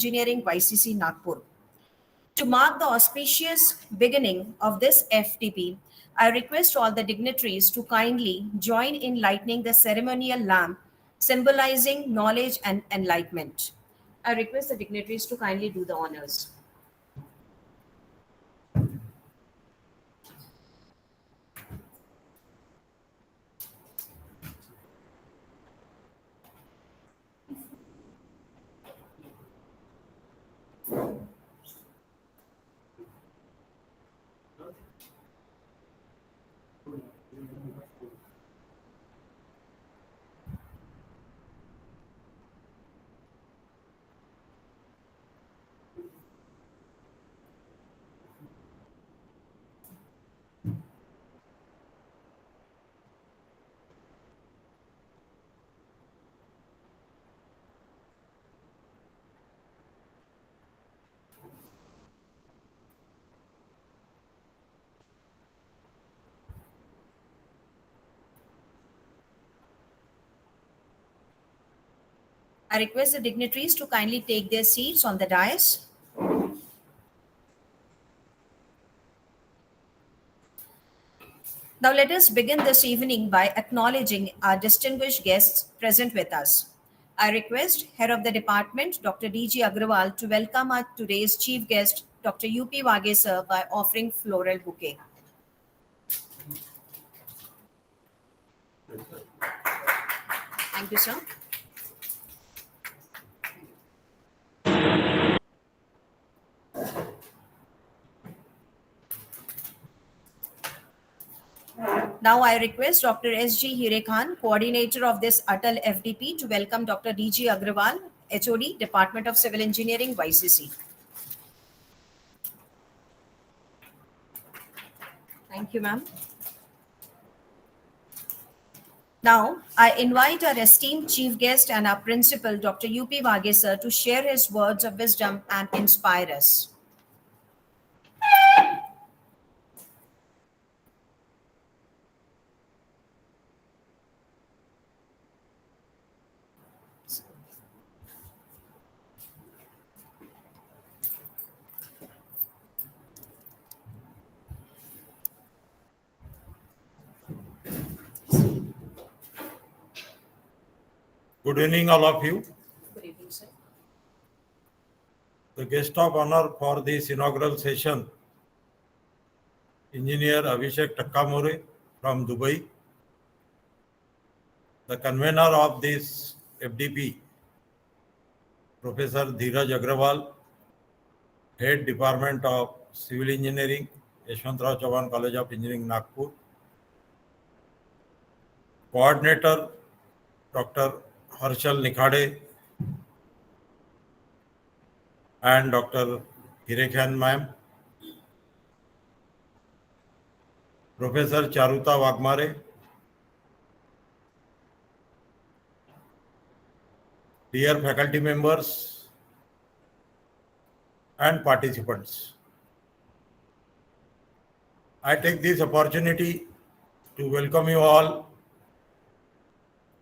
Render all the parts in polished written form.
Engineering YCC Nagpur. To mark the auspicious beginning of this FTP, I request all the dignitaries to kindly join in lighting the ceremonial lamp symbolizing knowledge and enlightenment. I request the dignitaries to kindly do the honors. I request the dignitaries to kindly take their seats on the dais. Now, let us begin this evening by acknowledging our distinguished guests present with us. I request Head of the Department, Dr. D.G. Agrawal, to welcome our today's chief guest, Dr. U.P. Wage sir, by offering floral bouquet. Thank you, sir. Now I request Dr. S.G. Hire Khan, coordinator of this Atal FDP, to welcome Dr. D.G. Agrawal, HOD, Department of Civil Engineering, YCC. Thank you, ma'am. Now, I invite our esteemed chief guest and our principal, Dr. U.P. Wage sir, to share his words of wisdom and inspire us. Good evening, all of you. Good evening, sir. The guest of honor for this inaugural session, Engineer Abhishek Takkamore from Dubai. The convener of this FDP, Professor Dheeraj Agrawal, Head Department of Civil Engineering, Yashwantrao Chauhan College of Engineering, Nagpur. Coordinator, Dr. Harshal Nikhade and Dr. Hirekhan ma'am. Professor Charuta Wagmare, dear faculty members and participants. I take this opportunity to welcome you all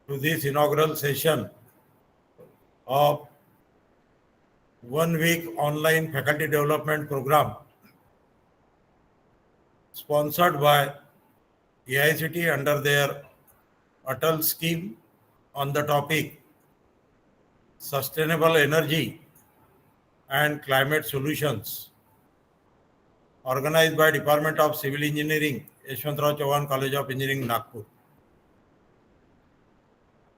to this inaugural session of 1 week online faculty development program sponsored by AICT under their Atal scheme on the topic Sustainable Energy and Climate Solutions, organized by Department of Civil Engineering, Yashwantrao Chauhan College of Engineering, Nagpur.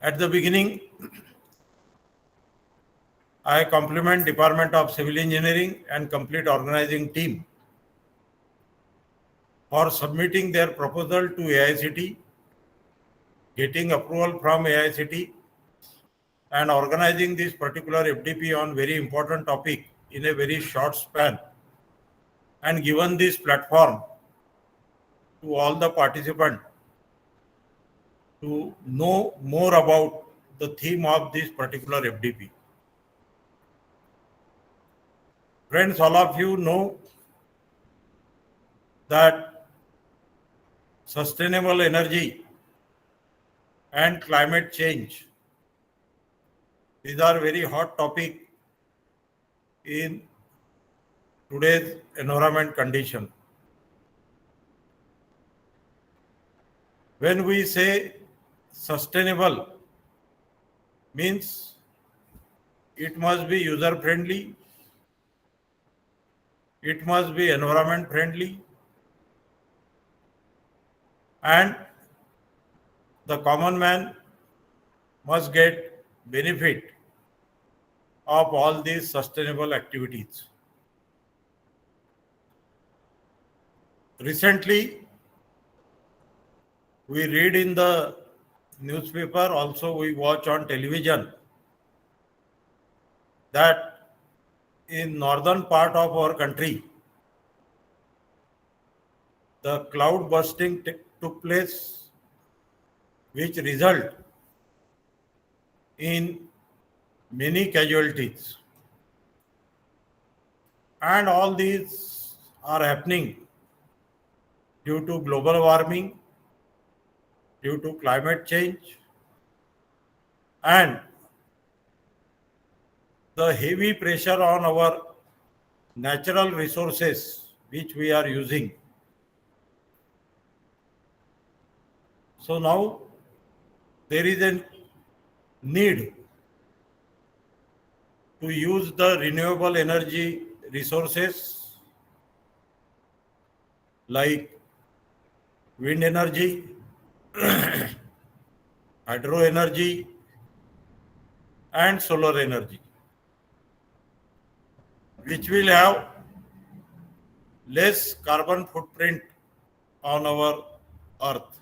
At the beginning, I compliment Department of Civil Engineering and complete organizing team for submitting their proposal to AICT, getting approval from AICT, and organizing this particular FDP on very important topic in a very short span, and given this platform to all the participants to know more about the theme of this particular FDP. Friends, all of you know that sustainable energy and climate change, these are very hot topic in today's environment condition. When we say sustainable, means it must be user friendly, it must be environment friendly, and the common man must get benefit of all these sustainable activities. Recently, we read in the newspaper, also we watch on television, that in northern part of our country, the cloud bursting took place, which result in many casualties. And all these are happening due to global warming, due to climate change, and the heavy pressure on our natural resources which we are using. So now there is a need to use the renewable energy resources like wind energy, hydro energy, and solar energy, which will have less carbon footprint on our earth,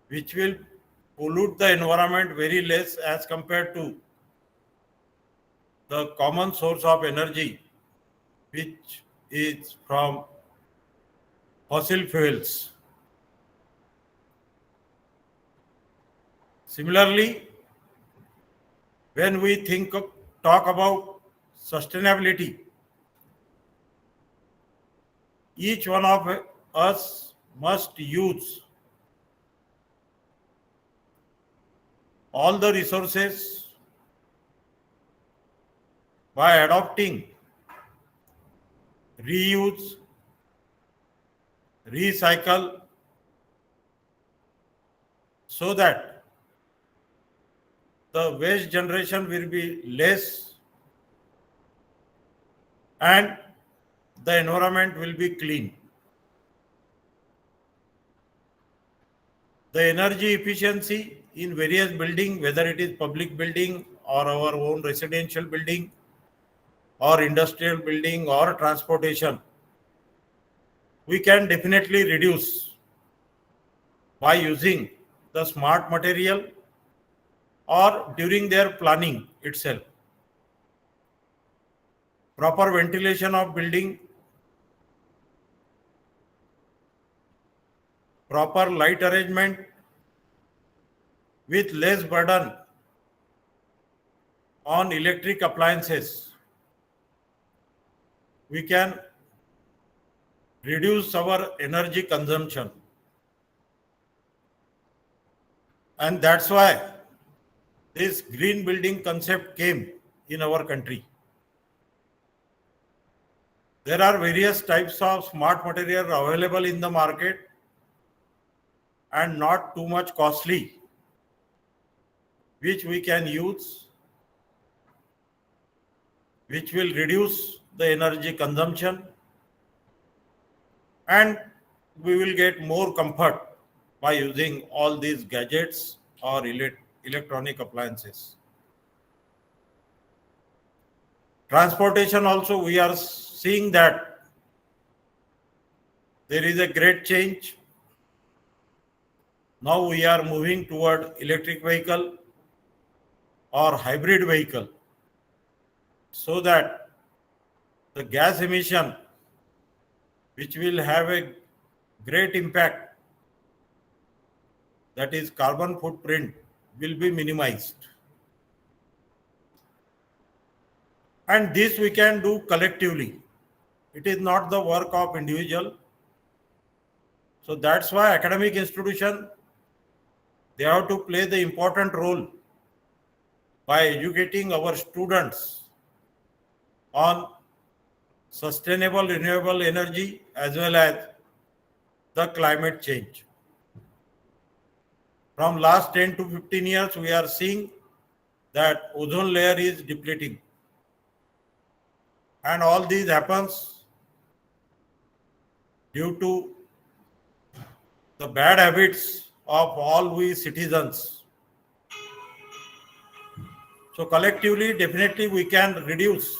which will pollute the environment very less as compared to the common source of energy, which is from fossil fuels. Similarly, when we talk about sustainability, each one of us must use all the resources by adopting reuse, recycle, so that the waste generation will be less and the environment will be clean. The energy efficiency in various building, whether it is public building or our own residential building or industrial building or transportation, we can definitely reduce by using the smart material or during their planning itself. Proper ventilation of building, proper light arrangement with less burden on electric appliances, we can reduce our energy consumption. And that's why this green building concept came in our country. There are various types of smart material available in the market and not too much costly, which we can use, which will reduce the energy consumption, and we will get more comfort by using all these gadgets or electronic appliances. Transportation also, we are seeing that there is a great change. Now we are moving toward electric vehicle or hybrid vehicle, so that the gas emission, which will have a great impact, that is carbon footprint, will be minimized. And this we can do collectively. It is not the work of individual. So that's why academic institution, they have to play the important role by educating our students on sustainable renewable energy as well as the climate change. From last 10 to 15 years, we are seeing that ozone layer is depleting. And all these happens due to the bad habits of all we citizens. So collectively, definitely we can reduce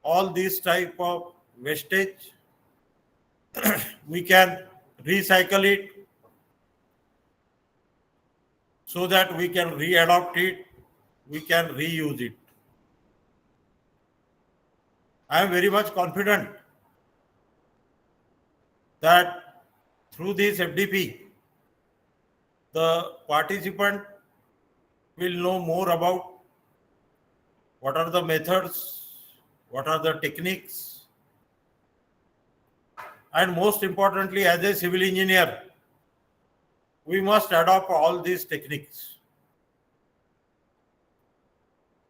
all these type of wastage. We can recycle it so that we can re-adopt it, we can reuse it. I am very much confident that through this FDP, the participant will know more about what are the methods, what are the techniques, and most importantly, as a civil engineer, we must adopt all these techniques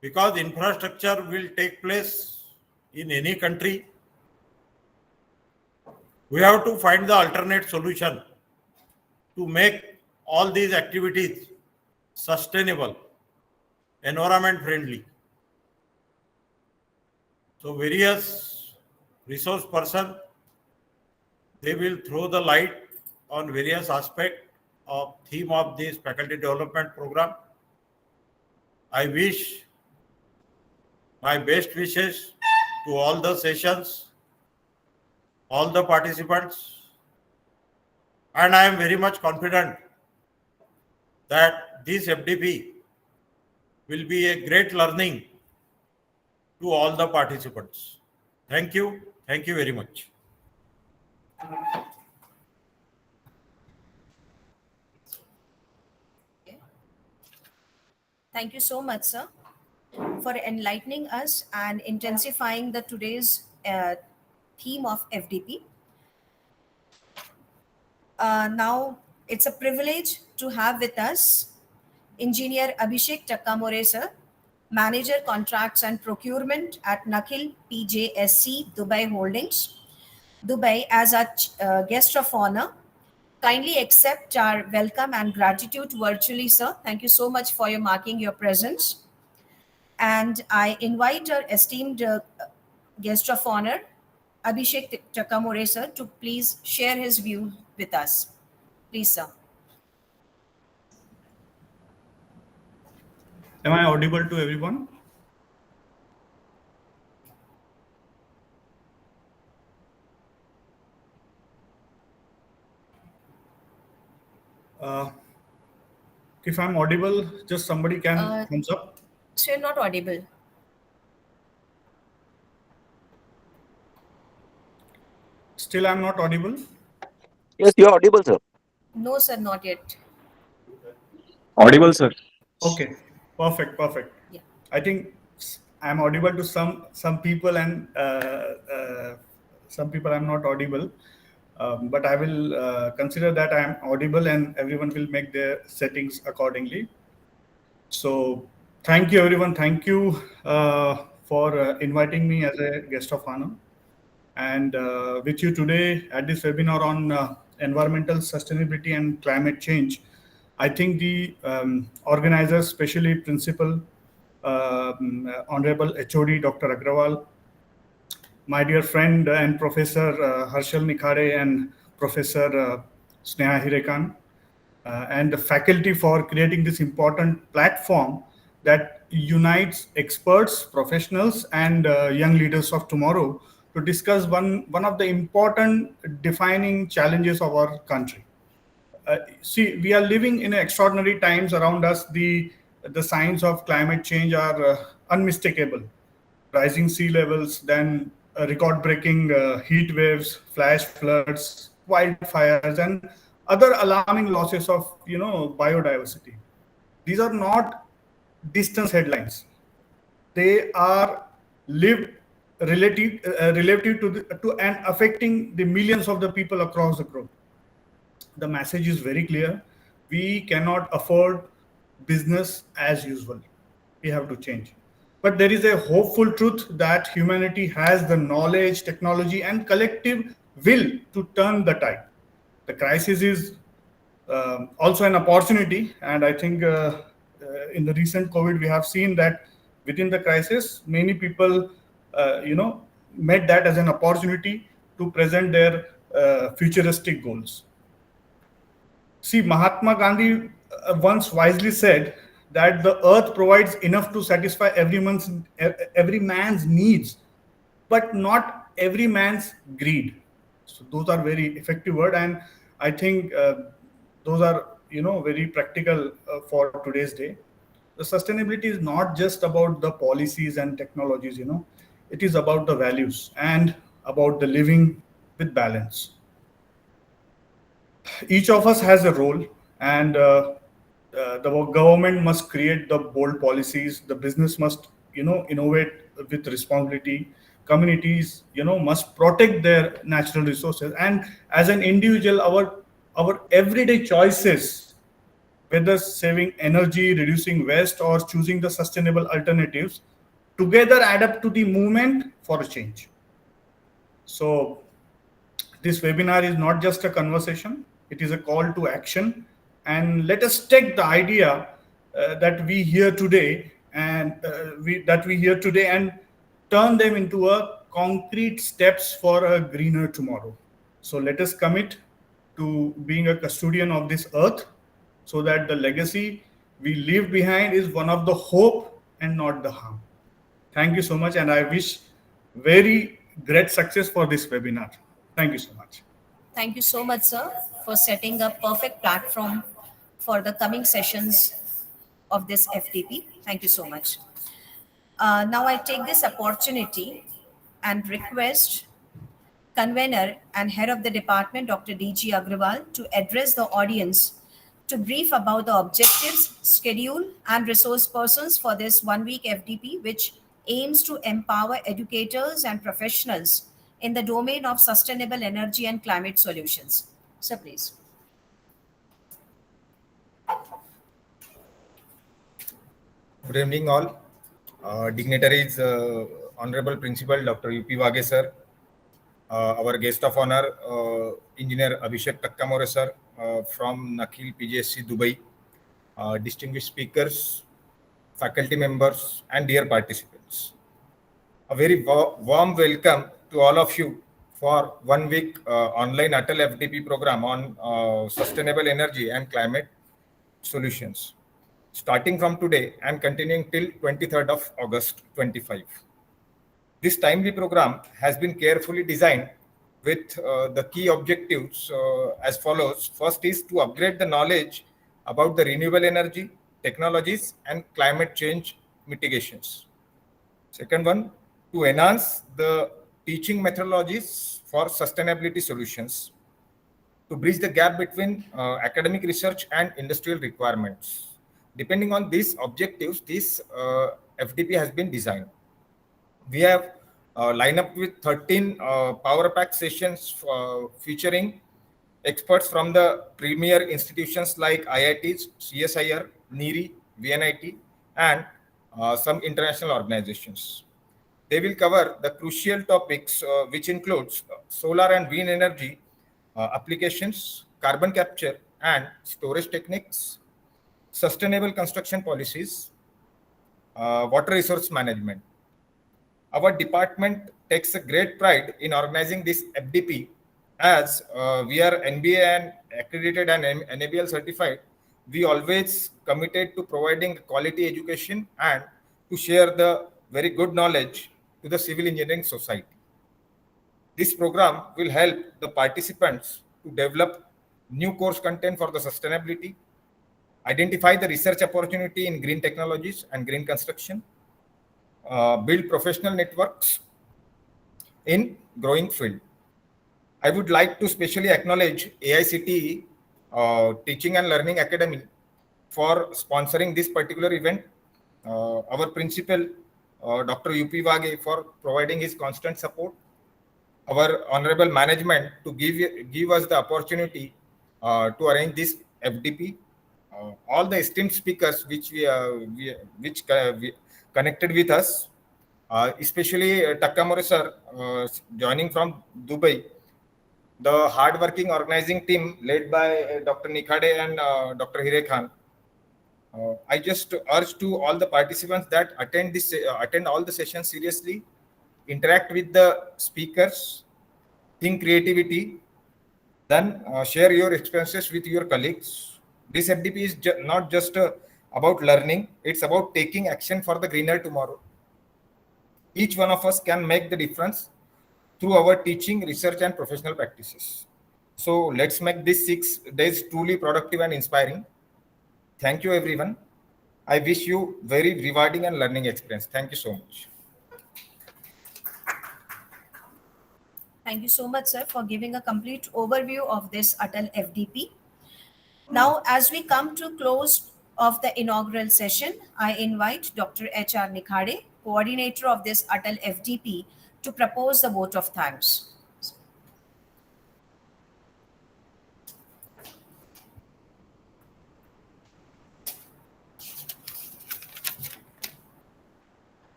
because infrastructure will take place in any country. We have to find the alternate solution to make all these activities sustainable, environment friendly. So various resource person, they will throw the light on various aspects of theme of this faculty development program. I wish my best wishes to all the sessions, all the participants, and I am very much confident that this FDP will be a great learning to all the participants. Thank you. Thank you very much. Thank you so much, sir, for enlightening us and intensifying the today's theme of FDP. Now, it's a privilege to have with us Engineer Abhishek Takkamore, sir, Manager Contracts and Procurement at Nakhil PJSC Dubai Holdings, Dubai, as our guest of honor. Kindly accept our welcome and gratitude virtually, sir. Thank you so much for your marking your presence. And I invite our esteemed guest of honor, Abhishek Takkamore, sir, to please share his view with us. Please, sir. Am I audible to everyone? If I'm audible, just somebody can thumbs up. So you're not audible. Still, I'm not audible. Yes, you are audible, sir. No, sir, not yet. Audible, sir. Okay, perfect. Yeah. I think I'm audible to some people, and some people I'm not audible. But I will consider that I am audible, and everyone will make their settings accordingly. So, thank you, everyone. Thank you for inviting me as a guest of honor. And with you today at this webinar on environmental sustainability and climate change. I think the organizers, especially Principal Honorable HOD Dr. Agrawal, my dear friend and Professor Harshal Nikhare and Professor Sneha Hirekan, and the faculty for creating this important platform that unites experts, professionals, and young leaders of tomorrow to discuss one of the important defining challenges of our country. See, we are living in extraordinary times around us. The signs of climate change are unmistakable. Rising sea levels, then record-breaking heat waves, flash floods, wildfires, and other alarming losses of biodiversity. These are not distant headlines. They are lived relative to and affecting the millions of the people across the globe. The message is very clear. We cannot afford business as usual. We have to change. But there is a hopeful truth that humanity has the knowledge, technology, and collective will to turn the tide. The crisis is also an opportunity, and I think in the recent COVID, we have seen that within the crisis, many people, met that as an opportunity to present their futuristic goals. See, Mahatma Gandhi once wisely said that the earth provides enough to satisfy every man's needs, but not every man's greed. So those are very effective word, and I think those are very practical for today's day. The sustainability is not just about the policies and technologies. It is about the values and about the living with balance. Each of us has a role, and the government must create the bold policies, the business must innovate with responsibility, communities must protect their natural resources, and as an individual, our everyday choices, whether saving energy, reducing waste, or choosing the sustainable alternatives, together add up to the movement for a change. So this webinar is not just a conversation, it is a call to action. And let us take the idea that we hear today and turn them into a concrete steps for a greener tomorrow. So let us commit to being a custodian of this earth so that the legacy we leave behind is one of the hope and not the harm. Thank you so much, and I wish very great success for this webinar. Thank you so much. Thank you so much, sir, for setting a perfect platform for the coming sessions of this FTP. Thank you so much. Now I take this opportunity and request convener and head of the department, Dr. D.G. Agrawal, to address the audience to brief about the objectives, schedule, and resource persons for this 1 week FDP, which aims to empower educators and professionals in the domain of sustainable energy and climate solutions. Sir, please. Good evening, all. Dignitaries, Honorable Principal Dr. U.P. Wage, sir, our guest of honor, Engineer Abhishek Takkamore, sir, from Nakhil PGSC, Dubai, distinguished speakers, faculty members, and dear participants. A very warm welcome to all of you for 1 week online Atal FDP program on sustainable energy and climate solutions, starting from today and continuing till 23rd of August 25. This timely program has been carefully designed with the key objectives as follows. First is to upgrade the knowledge about the renewable energy, technologies, and climate change mitigations. Second one, to enhance the teaching methodologies for sustainability solutions, to bridge the gap between academic research and industrial requirements. Depending on these objectives, this FDP has been designed. We have lined up with 13 power pack sessions featuring experts from the premier institutions like IITs, CSIR, NEERI, VNIT, and some international organizations. They will cover the crucial topics which includes solar and wind energy applications, carbon capture and storage techniques, sustainable construction policies, water resource management. Our department takes a great pride in organizing this FDP as we are NBA and accredited and NABL certified. We always committed to providing quality education and to share the very good knowledge to the civil engineering society. This program will help the participants to develop new course content for the sustainability, identify the research opportunity in green technologies and green construction, build professional networks in growing field. I would like to specially acknowledge AICTE Teaching and Learning Academy for sponsoring this particular event, our principal, Dr. U.P. Wage, for providing his constant support, our honorable management to give us the opportunity to arrange this FDP, all the esteemed speakers which connected with us, especially Takamore sir, joining from Dubai. The hard-working organizing team led by Dr. Nikhade and Dr. Hire Khan. I just urge to all the participants that attend all the sessions seriously, interact with the speakers, think creativity, then share your experiences with your colleagues. This FDP is not just about learning; it's about taking action for the greener tomorrow. Each one of us can make the difference through our teaching, research, and professional practices. So let's make these 6 days truly productive and inspiring. Thank you, everyone. I wish you very rewarding and learning experience. Thank you so much. Thank you so much, sir, for giving a complete overview of this Atal FDP. Now, as we come to close of the inaugural session, I invite Dr. H.R. Nikhade, coordinator of this Atal FDP, to propose the vote of thanks.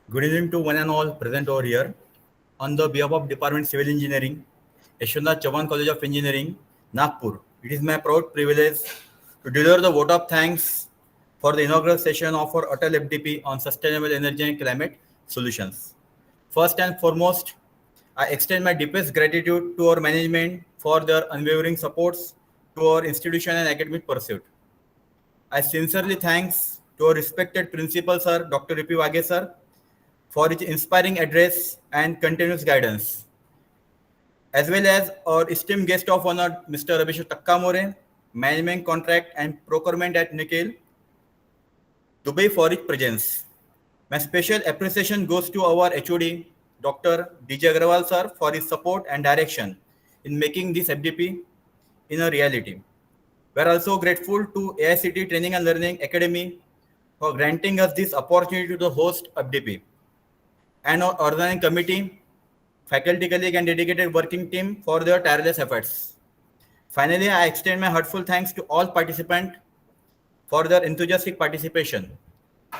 Good evening to one and all present over here. On the behalf of Department Civil Engineering, Yashwantnath Chavan College of Engineering, Nagpur, it is my proud privilege to deliver the vote of thanks for the inaugural session of our Atal FDP on sustainable energy and climate solutions. First and foremost, I extend my deepest gratitude to our management for their unwavering supports to our institution and academic pursuit. I sincerely thanks to our respected principal sir, Dr. U.P. Wage sir, for his inspiring address and continuous guidance, as well as our esteemed guest of honor, Mr. Abhishek Takkamore, Management Contract and Procurement at Nikhil, Dubai, for his presence. My special appreciation goes to our HOD, Dr. DJ Agrawal sir, for his support and direction in making this FDP in a reality. We are also grateful to AICT Training and Learning Academy for granting us this opportunity to host FDP, and our organizing committee, faculty colleague and dedicated working team for their tireless efforts. Finally, I extend my heartfelt thanks to all participants for their enthusiastic participation.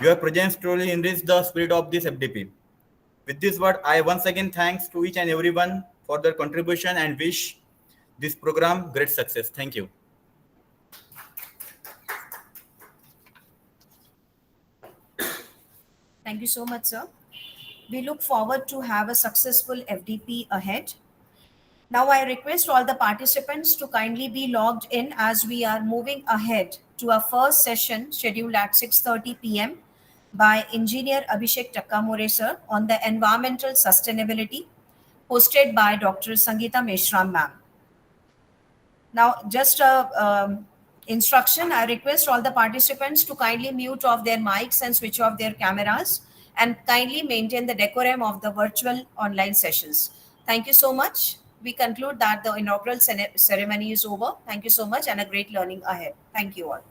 Your presence truly enriched the spirit of this FDP. With this word, I once again thanks to each and everyone for their contribution and wish this program great success. Thank you. Thank you so much, sir. We look forward to have a successful FDP ahead. Now I request all the participants to kindly be logged in as we are moving ahead to our first session scheduled at 6:30 p.m. by Engineer Abhishek Takkamore sir on the environmental sustainability, hosted by Dr. Sangeeta Meshram ma'am. Now, just a instruction, I request all the participants to kindly mute off their mics and switch off their cameras and kindly maintain the decorum of the virtual online sessions. Thank you so much. We conclude that the inaugural ceremony is over. Thank you so much and a great learning ahead. Thank you all.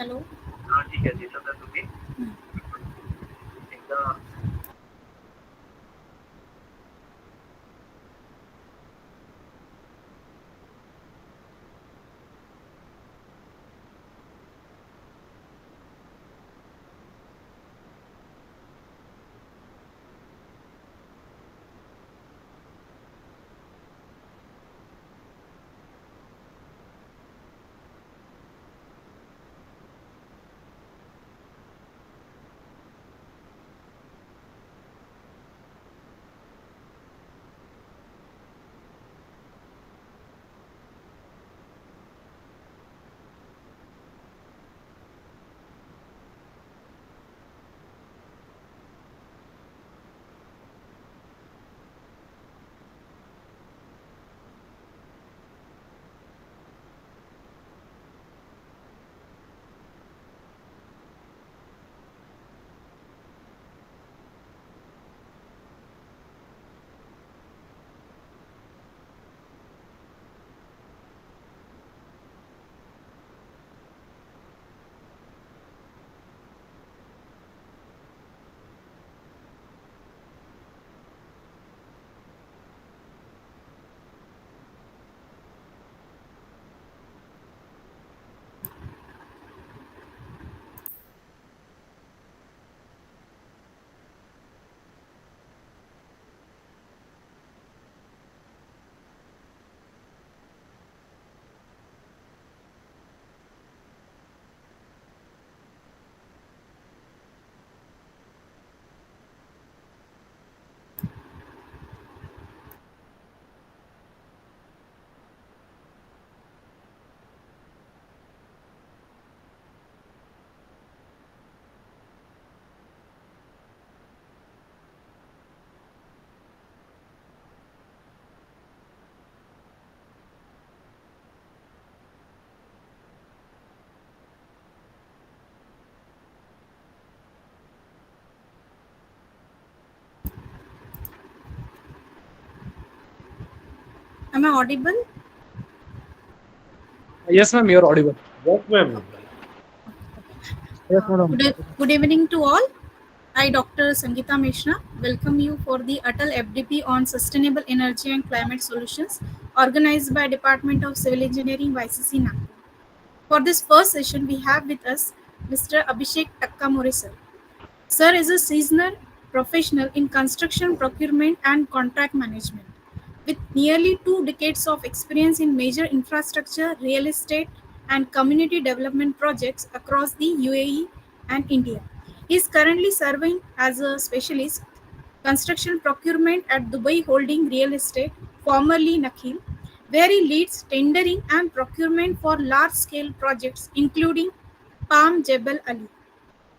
Hello. ठीक आहे दिसत आहे तुम्ही एकदा Am I audible? Yes, ma'am, you're audible. Yes, ma'am. Yes, madam. Good evening to all. I, Dr. Sangeeta Mishra, welcome you for the Atal FDP on Sustainable Energy and Climate Solutions, organized by Department of Civil Engineering, YCC, Nagpur. For this first session, we have with us Mr. Abhishek Takkamore, sir. Sir is a seasoned professional in construction procurement and contract management. With nearly 2 decades of experience in major infrastructure, real estate, and community development projects across the UAE and India. He is currently serving as a specialist construction procurement at Dubai Holding Real Estate, formerly Nakhil, where he leads tendering and procurement for large scale projects including Palm Jebel Ali.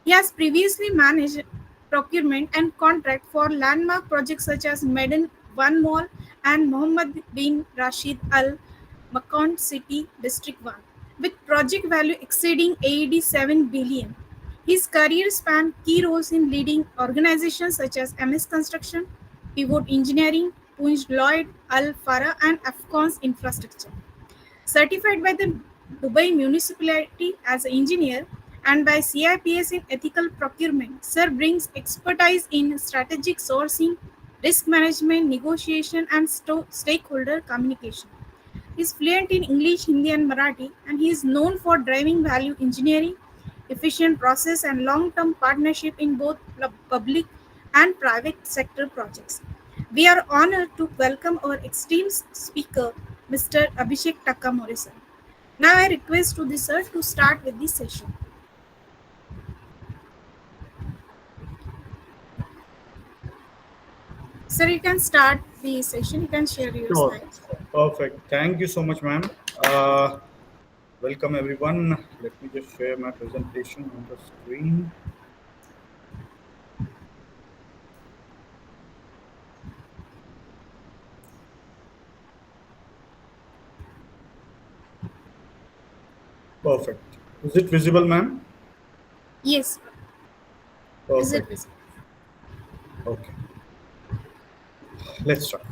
He has previously managed procurement and contract for landmark projects such as Medan One Mall and Mohammed bin Rashid Al Makon City District 1, with project value exceeding AED 7 billion. His career spanned key roles in leading organizations such as MS Construction, Pivot Engineering, Punj Lloyd, Al Farah, and Afcons Infrastructure. Certified by the Dubai Municipality as an engineer and by CIPS in ethical procurement, Sir brings expertise in strategic sourcing, risk management, negotiation, and stakeholder communication. He is fluent in English, Hindi, and Marathi, and he is known for driving value engineering, efficient process, and long-term partnership in both public and private sector projects. We are honored to welcome our esteemed speaker, Mr. Abhishek Takkamore, sir. Now I request to the sir to start with the session. Sir, you can start the session. You can share your Sure. slides. Perfect. Thank you so much, ma'am. Welcome, everyone. Let me just share my presentation on the screen. Perfect. Is it visible, ma'am? Yes. Is it Perfect. visible? Okay. Let's start.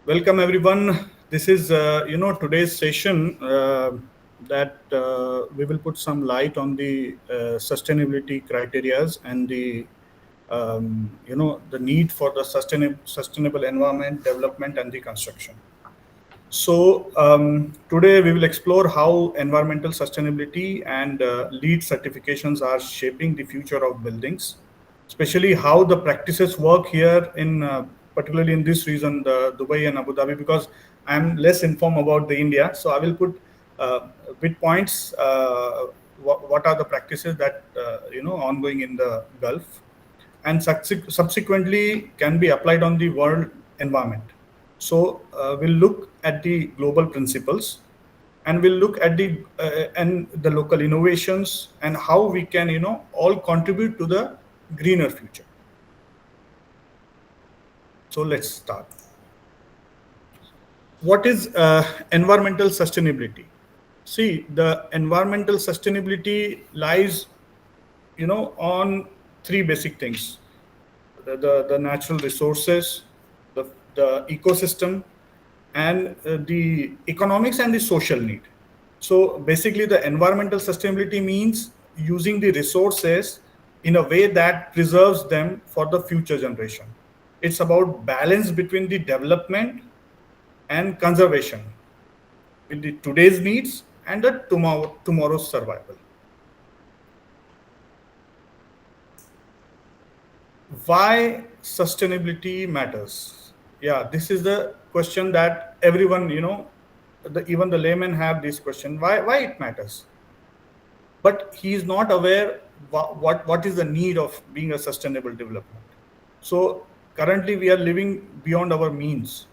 Welcome, everyone. This is, today's session. that we will put some light on the sustainability criterias and the the need for the sustainable environment development and the construction. So today we will explore how environmental sustainability and LEED certifications are shaping the future of buildings, especially how the practices work here in particularly in this region, the Dubai and Abu Dhabi, because I'm less informed about the India. So I will put bit points. What are the practices that ongoing in the Gulf, and subsequently can be applied on the world environment. So we'll look at the global principles, and we'll look at the local innovations and how we can all contribute to the greener future. So let's start. What is environmental sustainability? See, the environmental sustainability lies on three basic things: the natural resources, the ecosystem, and the economics and the social need. So basically, the environmental sustainability means using the resources in a way that preserves them for the future generation. It's about balance between the development and conservation with the today's needs and the tomorrow's survival. Why sustainability matters? Yeah, this is the question that everyone, even the laymen have this question: why it matters? But he is not aware what is the need of being a sustainable development. So currently we are living beyond our means.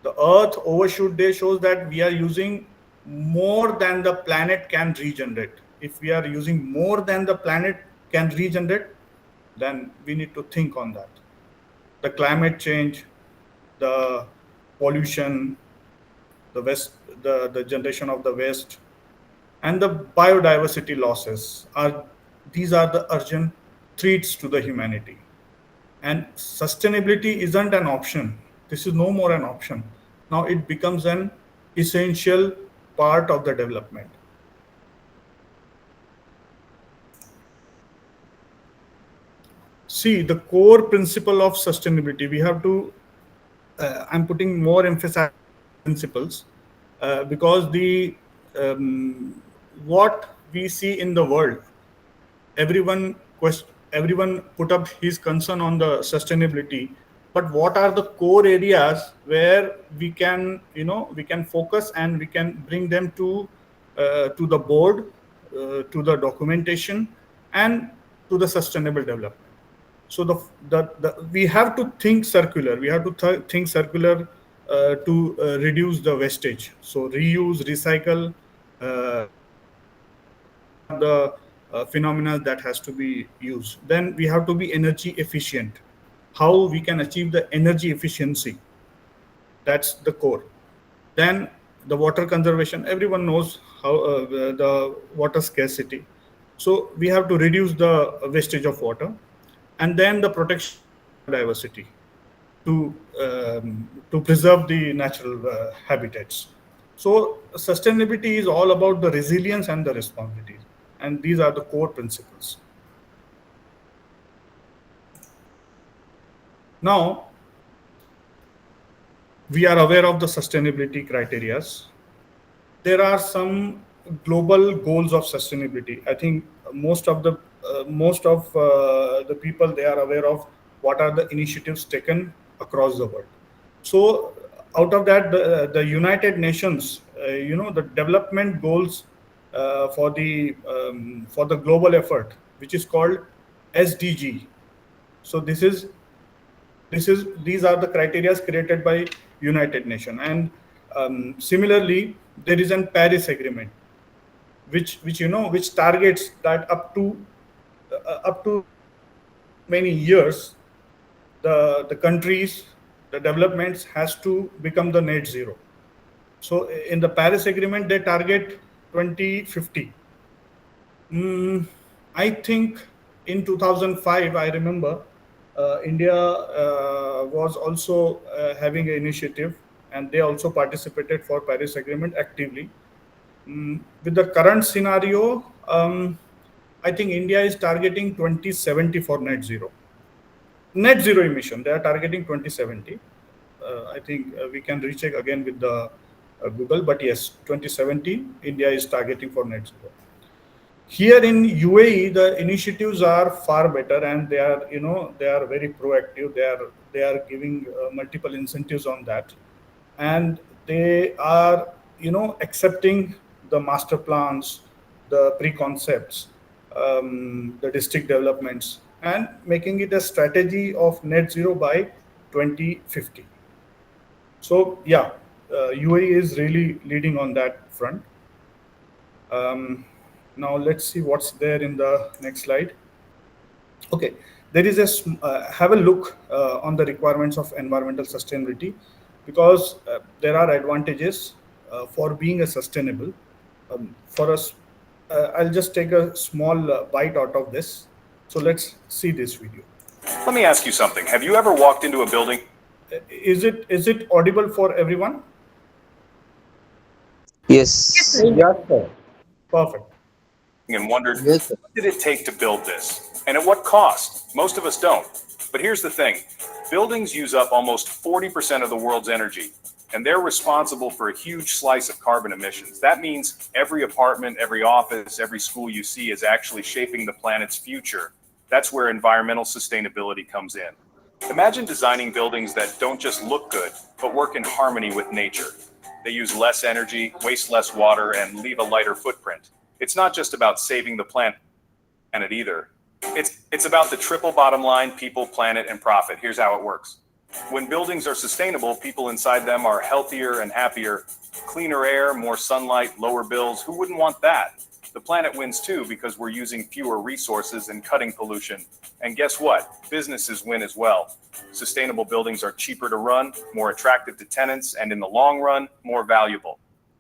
The Earth Overshoot Day shows that we are using more than the planet can regenerate. If we are using more than the planet can regenerate, then we need to think on that. The climate change, the pollution, the generation of the waste, and the biodiversity losses these are the urgent threats to the humanity. And sustainability isn't an option. This is no more an option. Now it becomes an essential part of the development. See, the core principle of sustainability, we have to, I'm putting more emphasis on principles because what we see in the world, everyone put up his concern on the sustainability, but what are the core areas where we can focus and we can bring them to the board, to the documentation, and to the sustainable development. So we have to think circular. We have to think circular to reduce the wastage. So reuse, recycle. These are the phenomena that has to be used. Then we have to be energy efficient. How we can achieve the energy efficiency? That's the core. Then the water conservation. Everyone knows how the water scarcity. So we have to reduce the wastage of water. And then the protection of biodiversity to preserve the natural habitats. So sustainability is all about the resilience and the responsibilities, and these are the core principles. Now we are aware of the sustainability criteria. There are some global goals of sustainability. I think most of the people, they are aware of what are the initiatives taken across the world. So out of that, the United Nations, the development goals for the global effort, which is called SDG. So these are the criteria created by United Nations, and similarly there is an Paris Agreement, which targets that up to many years, the countries, the developments has to become the net zero. So in the Paris Agreement, they target 2050. I think in 2005, I remember India was also having an initiative, and they also participated for Paris Agreement actively. With the current scenario, I think India is targeting 2070 for net zero. Net zero emission, they are targeting 2070. I think we can recheck again with the Google, but yes, 2070, India is targeting for net zero. Here in UAE, the initiatives are far better, and they are, they are very proactive. They are giving multiple incentives on that, and they are, accepting the master plans, the pre-concepts, the district developments, and making it a strategy of net zero by 2050. So yeah, UAE is really leading on that front. Now let's see what's there in the next slide. Okay, there is have a look on the requirements of environmental sustainability, because there are advantages for being a sustainable. For us, I'll just take a small bite out of this. So let's see this video. Let me ask you something. Have you ever walked into a building? Is it audible for everyone? Yes. Yes, sir. Perfect. And wondered, Yes, sir. what did it take to build this? And at what cost? Most of us don't. But here's the thing. Buildings use up almost 40% of the world's energy, and they're responsible for a huge slice of carbon emissions. That means every apartment, every office, every school you see is actually shaping the planet's future. That's where environmental sustainability comes in. Imagine designing buildings that don't just look good, but work in harmony with nature. They use less energy, waste less water, and leave a lighter footprint. It's not just about saving the planet either. It's about the triple bottom line: people, planet, and profit. Here's how it works. When buildings are sustainable, people inside them are healthier and happier. Cleaner air, more sunlight, lower bills. Who wouldn't want that? The planet wins too, because we're using fewer resources and cutting pollution. And guess what? Businesses win as well. Sustainable buildings are cheaper to run, more attractive to tenants, and in the long run, more valuable.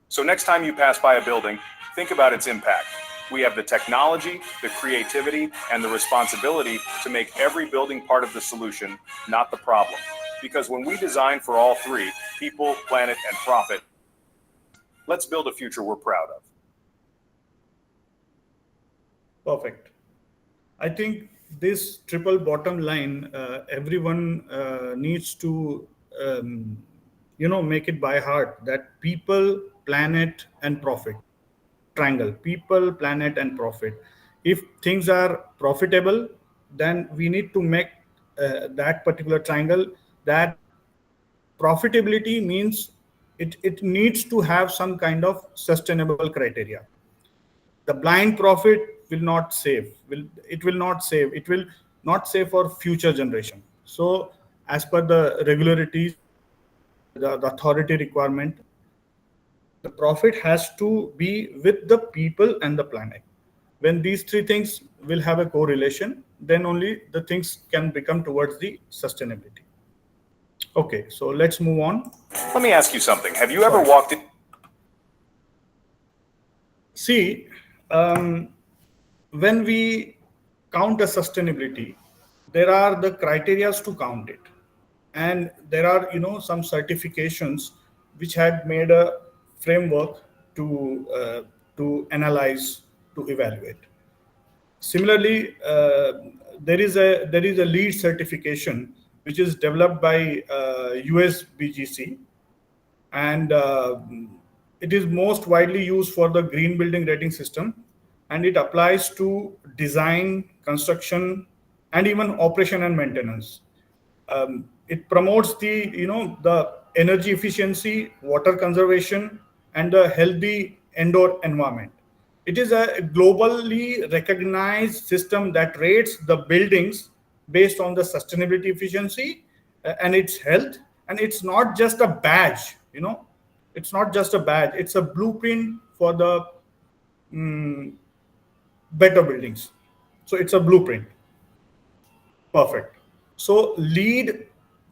So next time you pass by a building, think about its impact. We have the technology, the creativity, and the responsibility to make every building part of the solution, not the problem. Because when we design for all three, people, planet, and profit, let's build a future we're proud of. Perfect. I think this triple bottom line, everyone needs to, make it by heart, that people, planet, and profit. Triangle: people, planet, and profit. If things are profitable, then we need to make that particular triangle. That profitability means it needs to have some kind of sustainable criteria. The blind profit will not save, it will not save for future generation. So as per the regularities, the authority requirement, the profit has to be with the people and the planet. When these three things will have a correlation, then only the things can become towards the sustainability. Okay, so let's move on. Let me ask you something. Have you ever walked in? See, when we count a sustainability, there are the criterias to count it, and there are some certifications which had made a framework to analyze, to evaluate. Similarly, there is a lead certification which is developed by USBGC, and it is most widely used for the green building rating system, and it applies to design, construction, and even operation and maintenance. It promotes the energy efficiency, water conservation, and a healthy indoor environment. It is a globally recognized system that rates the buildings based on the sustainability, efficiency, and its health. And it's not just a badge, it's not just a badge, it's a blueprint for the better buildings. So it's a blueprint. Perfect. So lead,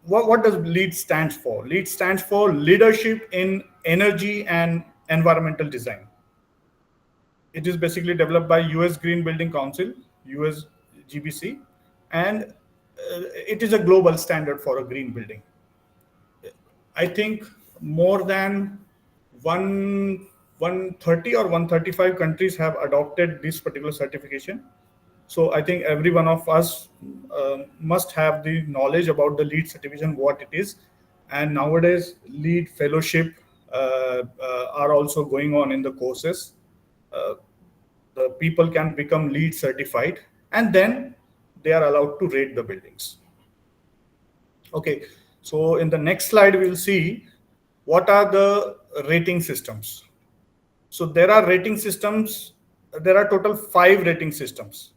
what does lead stands for? Lead stands for leadership in energy and environmental design. It is basically developed by US Green Building Council, USGBC, and it is a global standard for a green building. I think more than 130 or 135 countries have adopted this particular certification. So I think every one of us must have the knowledge about the LEED certification, what it is. And nowadays, LEED fellowship are also going on in the courses. The people can become LEED certified, and then they are allowed to rate the buildings. Okay, so in the next slide, we'll see what are the rating systems. So there are rating systems. There are total 5 rating systems.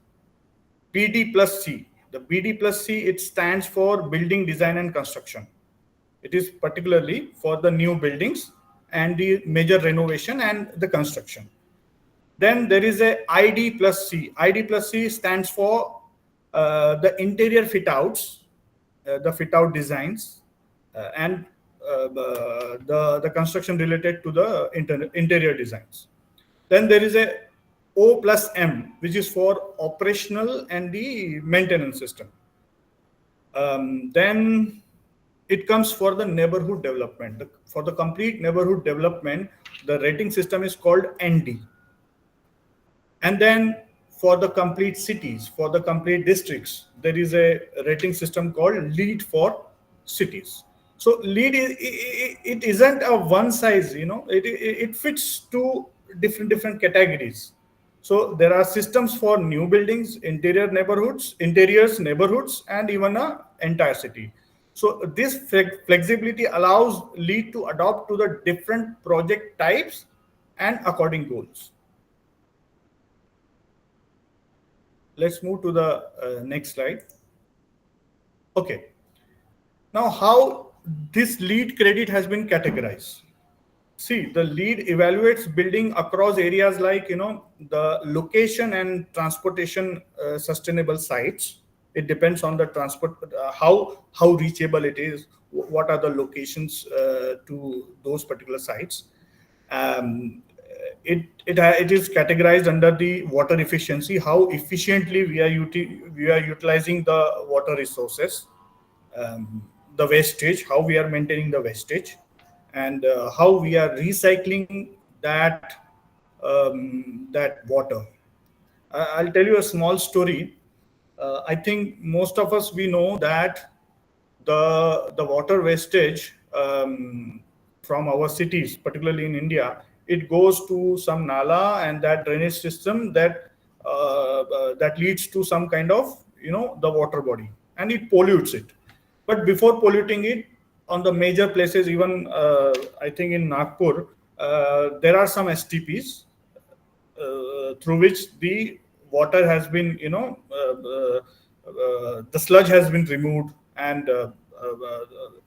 BD plus C. The BD plus C, it stands for Building Design and Construction. It is particularly for the new buildings and the major renovation and the construction. Then there is a ID plus C. ID plus C stands for the interior fit outs, the fit out designs, and the construction related to the interior designs. Then there is a O plus M, which is for operational and the maintenance system. Then it comes for the neighborhood development. For the complete neighborhood development, the rating system is called ND. And then for the complete cities, for the complete districts, there is a rating system called LEED for cities. So LEED it isn't a one size, it fits to different categories. So there are systems for new buildings, interiors, neighborhoods, and even a entire city. So this flexibility allows LEED to adopt to the different project types and according goals. Let's move to the next slide. Okay. Now, how this LEED credit has been categorized. See, the LEED evaluates building across areas like, the location and transportation sustainable sites. It depends on the transport, how reachable it is, what are the locations to those particular sites. It is categorized under the water efficiency, how efficiently we are utilizing the water resources, the wastage, how we are maintaining the wastage, and how we are recycling that water. I'll tell you a small story. I think most of us, we know that the water wastage from our cities, particularly in India, it goes to some nala, and that drainage system that leads to some kind of the water body, and it pollutes it. But before polluting it, on the major places, even I think in Nagpur, there are some STPs through which the water has been, the sludge has been removed, and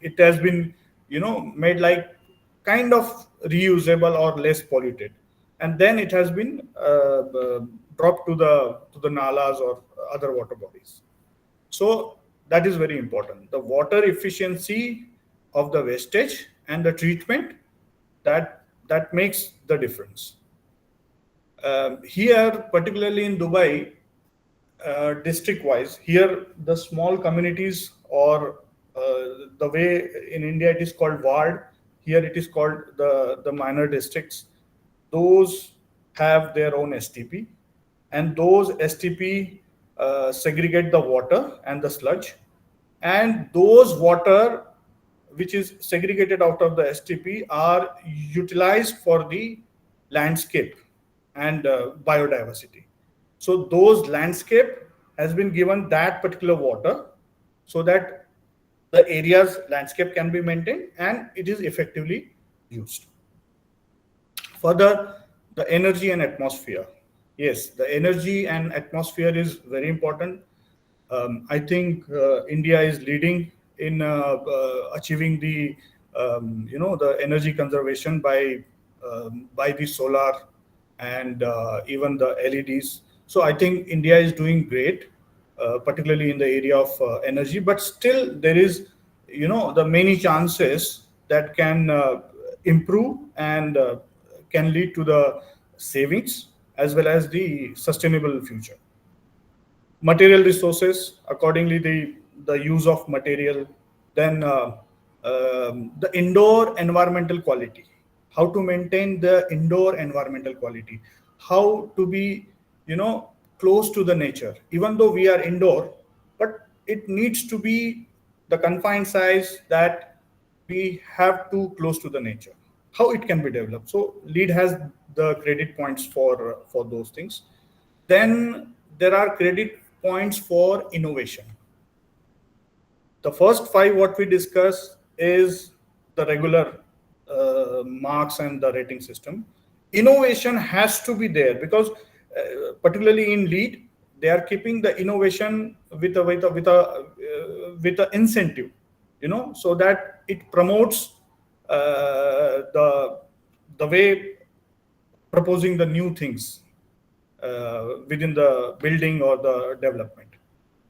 it has been, made like kind of reusable or less polluted, and then it has been dropped to the nalas or other water bodies. So that is very important. The water efficiency of the wastage and the treatment, that makes the difference. Here, particularly in Dubai, district-wise, here the small communities, or the way in India it is called ward, here it is called the minor districts. Those have their own STP, and those STP segregate the water and the sludge, and those water which is segregated out of the STP are utilized for the landscape and biodiversity. So those landscape has been given that particular water, so that the area's landscape can be maintained and it is effectively used. Further, the energy and atmosphere. Yes, the energy and atmosphere is very important. I think India is leading in achieving the the energy conservation by the solar and even the LEDs. So I think India is doing great, particularly in the area of energy. But still, there is the many chances that can improve and can lead to the savings as well as the sustainable future. Material resources, accordingly the use of material. Then the indoor environmental quality, how to maintain the indoor environmental quality, how to be, close to the nature. Even though we are indoor, but it needs to be the confined size that we have to close to the nature. How it can be developed. So LEED has the credit points for those things. Then there are credit points for innovation. The first 5 what we discuss is the regular marks and the rating system. Innovation has to be there because particularly in LEED, they are keeping the innovation with a incentive, so that it promotes the way proposing the new things within the building or the development.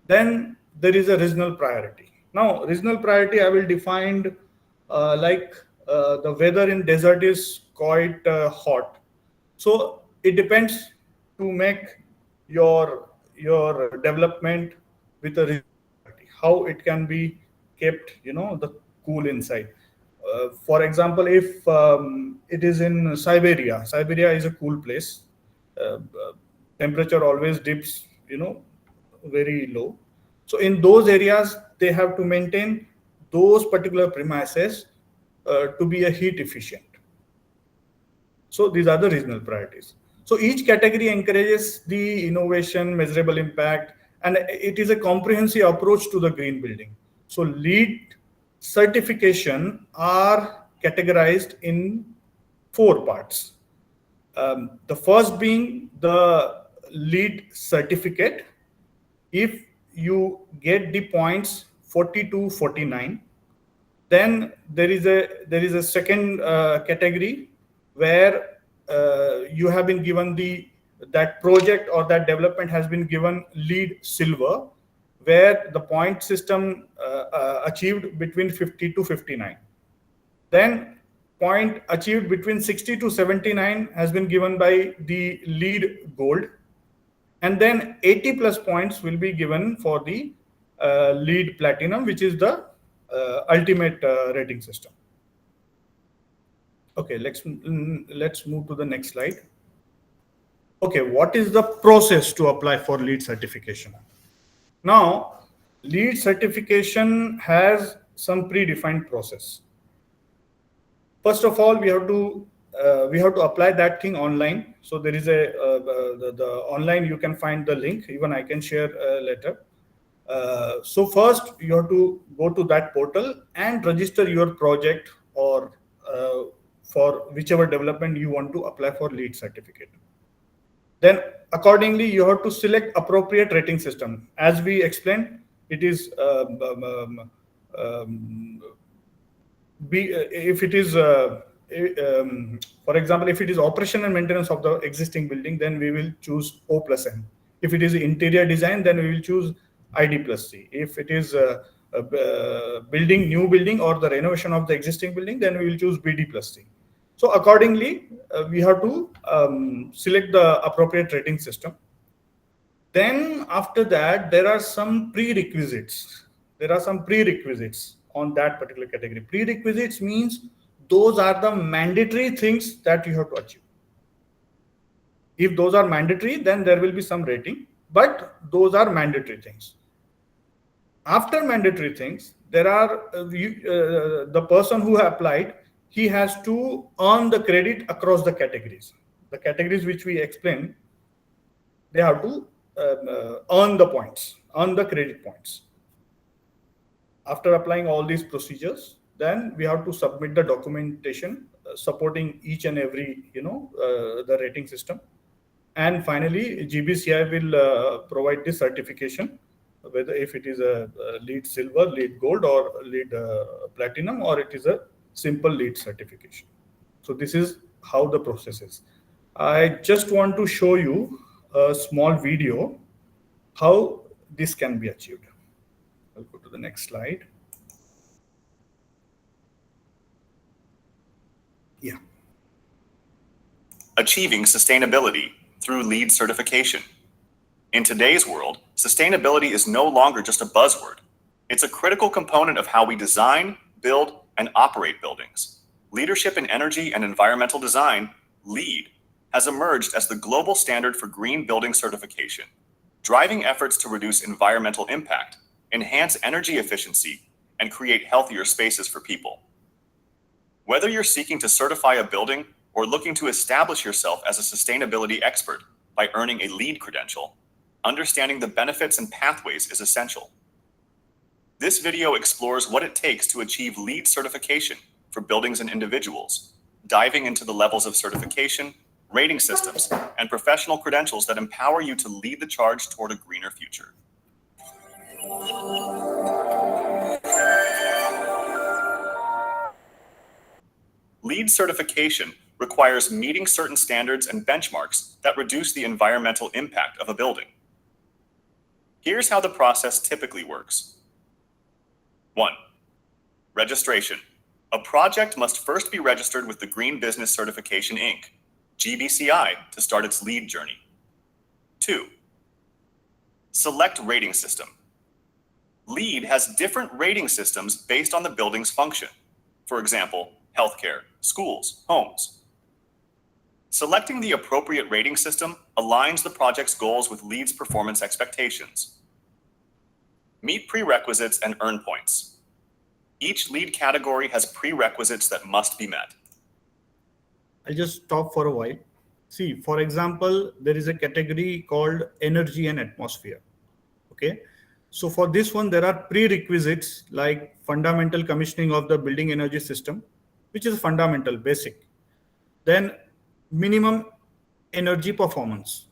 Then there is a regional priority. Now, regional priority I will define like the weather in desert is quite hot. So it depends to make your development with a regional priority, how it can be kept, the cool inside. For example, if it is in Siberia is a cool place. Temperature always dips, very low. So in those areas, they have to maintain those particular premises to be a heat efficient. So these are the regional priorities. So each category encourages the innovation, measurable impact, and it is a comprehensive approach to the green building. So LEED certification are categorized in 4 parts. The first being the LEED certificate. If you get the points 40 to 49, then there is a second category where you have been given that project or that development has been given LEED silver, where the point system achieved between 50 to 59. Then point achieved between 60 to 79 has been given by the LEED gold, and then 80 plus points will be given for the LEED platinum, which is the ultimate rating system. Okay, let's move to the next slide. Okay, what is the process to apply for LEED certification? Now, LEED certification has some predefined process. First of all, we have to apply that thing online. So there is the online, you can find the link. Even I can share later. So first, you have to go to that portal and register your project or for whichever development you want to apply for LEED certificate. Then accordingly, you have to select appropriate rating system. As we explained, it is if it is for example, if it is operation and maintenance of the existing building, then we will choose O plus M. If it is interior design, then we will choose ID plus C. If it is building new building or the renovation of the existing building, then we will choose BD plus C. So accordingly, we have to select the appropriate rating system. Then after that, there are some prerequisites. On that particular category. Prerequisites means those are the mandatory things that you have to achieve. If those are mandatory, then there will be some rating, but those are mandatory things. After mandatory things, there are the person who applied, he has to earn the credit across the categories. The categories which we explained, they have to earn the points, earn the credit points. After applying all these procedures, then we have to submit the documentation supporting each and every, the rating system. And finally, GBCI will provide this certification, whether if it is a LEED silver, LEED gold, or LEED platinum, or it is a simple LEED certification. So this is how the process is. I just want to show you a small video how this can be achieved. I'll go to the next slide. Yeah. Achieving sustainability through LEED certification. In today's world, sustainability is no longer just a buzzword. It's a critical component of how we design, build, and operate buildings. Leadership in Energy and Environmental Design, LEED, has emerged as the global standard for green building certification, driving efforts to reduce environmental impact, enhance energy efficiency, and create healthier spaces for people. Whether you're seeking to certify a building or looking to establish yourself as a sustainability expert by earning a LEED credential, understanding the benefits and pathways is essential. This video explores what it takes to achieve LEED certification for buildings and individuals, diving into the levels of certification, rating systems, and professional credentials that empower you to lead the charge toward a greener future. LEED certification requires meeting certain standards and benchmarks that reduce the environmental impact of a building. Here's how the process typically works. 1. Registration. A project must first be registered with the Green Business Certification Inc., GBCI, to start its LEED journey. 2. Select rating system. LEED has different rating systems based on the building's function. For example, healthcare, schools, homes. Selecting the appropriate rating system aligns the project's goals with LEED's performance expectations. Meet prerequisites and earn points. Each LEED category has prerequisites that must be met. I'll just stop for a while. See, for example, there is a category called energy and atmosphere. Okay. So for this one, there are prerequisites like fundamental commissioning of the building energy system, which is fundamental, basic. Then minimum energy performance,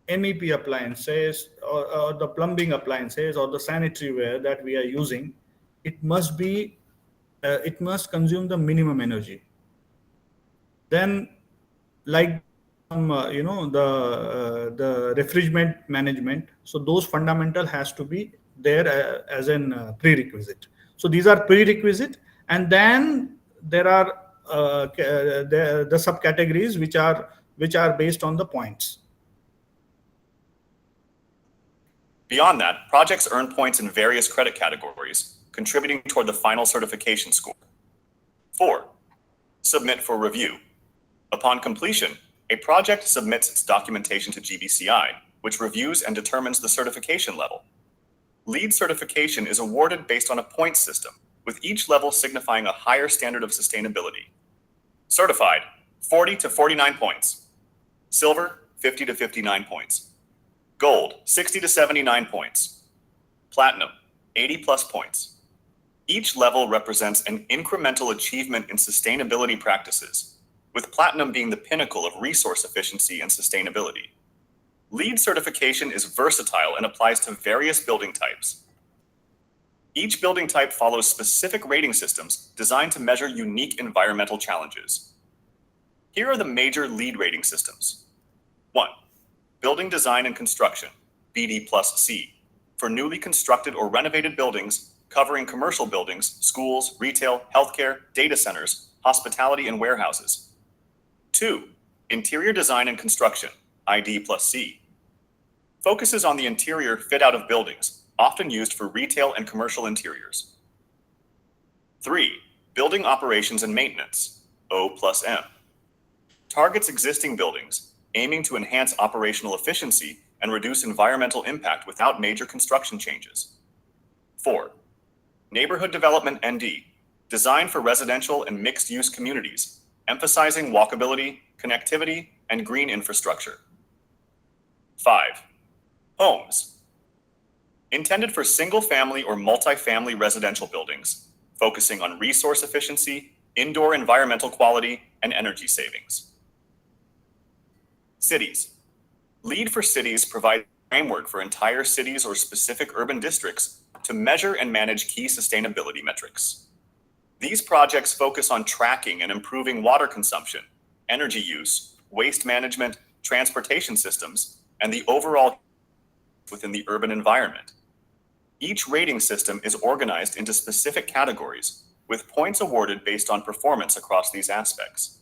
MEP appliances or the plumbing appliances or the sanitary ware that we are using, it must consume the minimum energy. Then like the refrigerant management, so those fundamental has to be there as an prerequisite. So these are prerequisite, and then there are the subcategories which are based on the points. Beyond that, projects earn points in various credit categories, contributing toward the final certification score. 4. Submit for review. Upon completion, a project submits its documentation to GBCI, which reviews and determines the certification level. LEED certification is awarded based on a points system, with each level signifying a higher standard of sustainability. Certified, 40 to 49 points. Silver, 50 to 59 points. Gold, 60 to 79 points. Platinum, 80 plus points. Each level represents an incremental achievement in sustainability practices, with platinum being the pinnacle of resource efficiency and sustainability. LEED certification is versatile and applies to various building types. Each building type follows specific rating systems designed to measure unique environmental challenges. Here are the major LEED rating systems. 1. Building Design and Construction, BD plus C, for newly constructed or renovated buildings covering commercial buildings, schools, retail, healthcare, data centers, hospitality, and warehouses. 2. Interior Design and Construction, ID plus C, focuses on the interior fit-out of buildings, often used for retail and commercial interiors. 3. Building Operations and Maintenance, O plus M, targets existing buildings, aiming to enhance operational efficiency and reduce environmental impact without major construction changes. 4. Neighborhood Development ND, designed for residential and mixed-use communities, emphasizing walkability, connectivity, and green infrastructure. 5. Homes, intended for single-family or multi-family residential buildings, focusing on resource efficiency, indoor environmental quality, and energy savings. Cities. LEED for cities provides a framework for entire cities or specific urban districts to measure and manage key sustainability metrics. These projects focus on tracking and improving water consumption, energy use, waste management, transportation systems, and the overall within the urban environment. Each rating system is organized into specific categories, with points awarded based on performance across these aspects.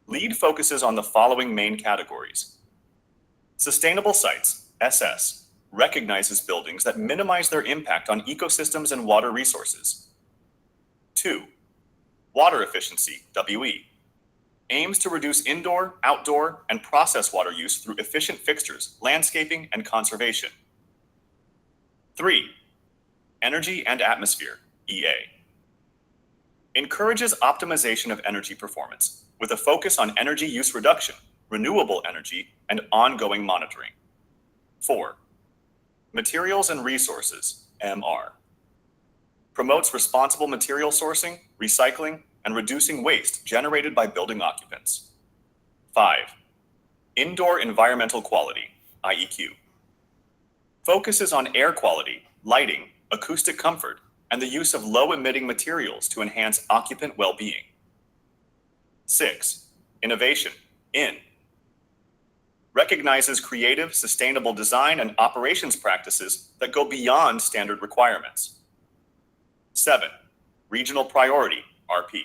LEED focuses on the following main categories. Sustainable Sites, SS, recognizes buildings that minimize their impact on ecosystems and water resources. 2. Water efficiency, WE, aims to reduce indoor, outdoor, and process water use through efficient fixtures, landscaping, and conservation. 3. Energy and atmosphere, EA, encourages optimization of energy performance with a focus on energy use reduction, renewable energy, and ongoing monitoring. 4. Materials and resources, MR, promotes responsible material sourcing, recycling, and reducing waste generated by building occupants. 5. Indoor environmental quality, IEQ, focuses on air quality, lighting, acoustic comfort, and the use of low-emitting materials to enhance occupant well-being. 6. Innovation, IN, recognizes creative, sustainable design and operations practices that go beyond standard requirements. 7. Regional priority, RP,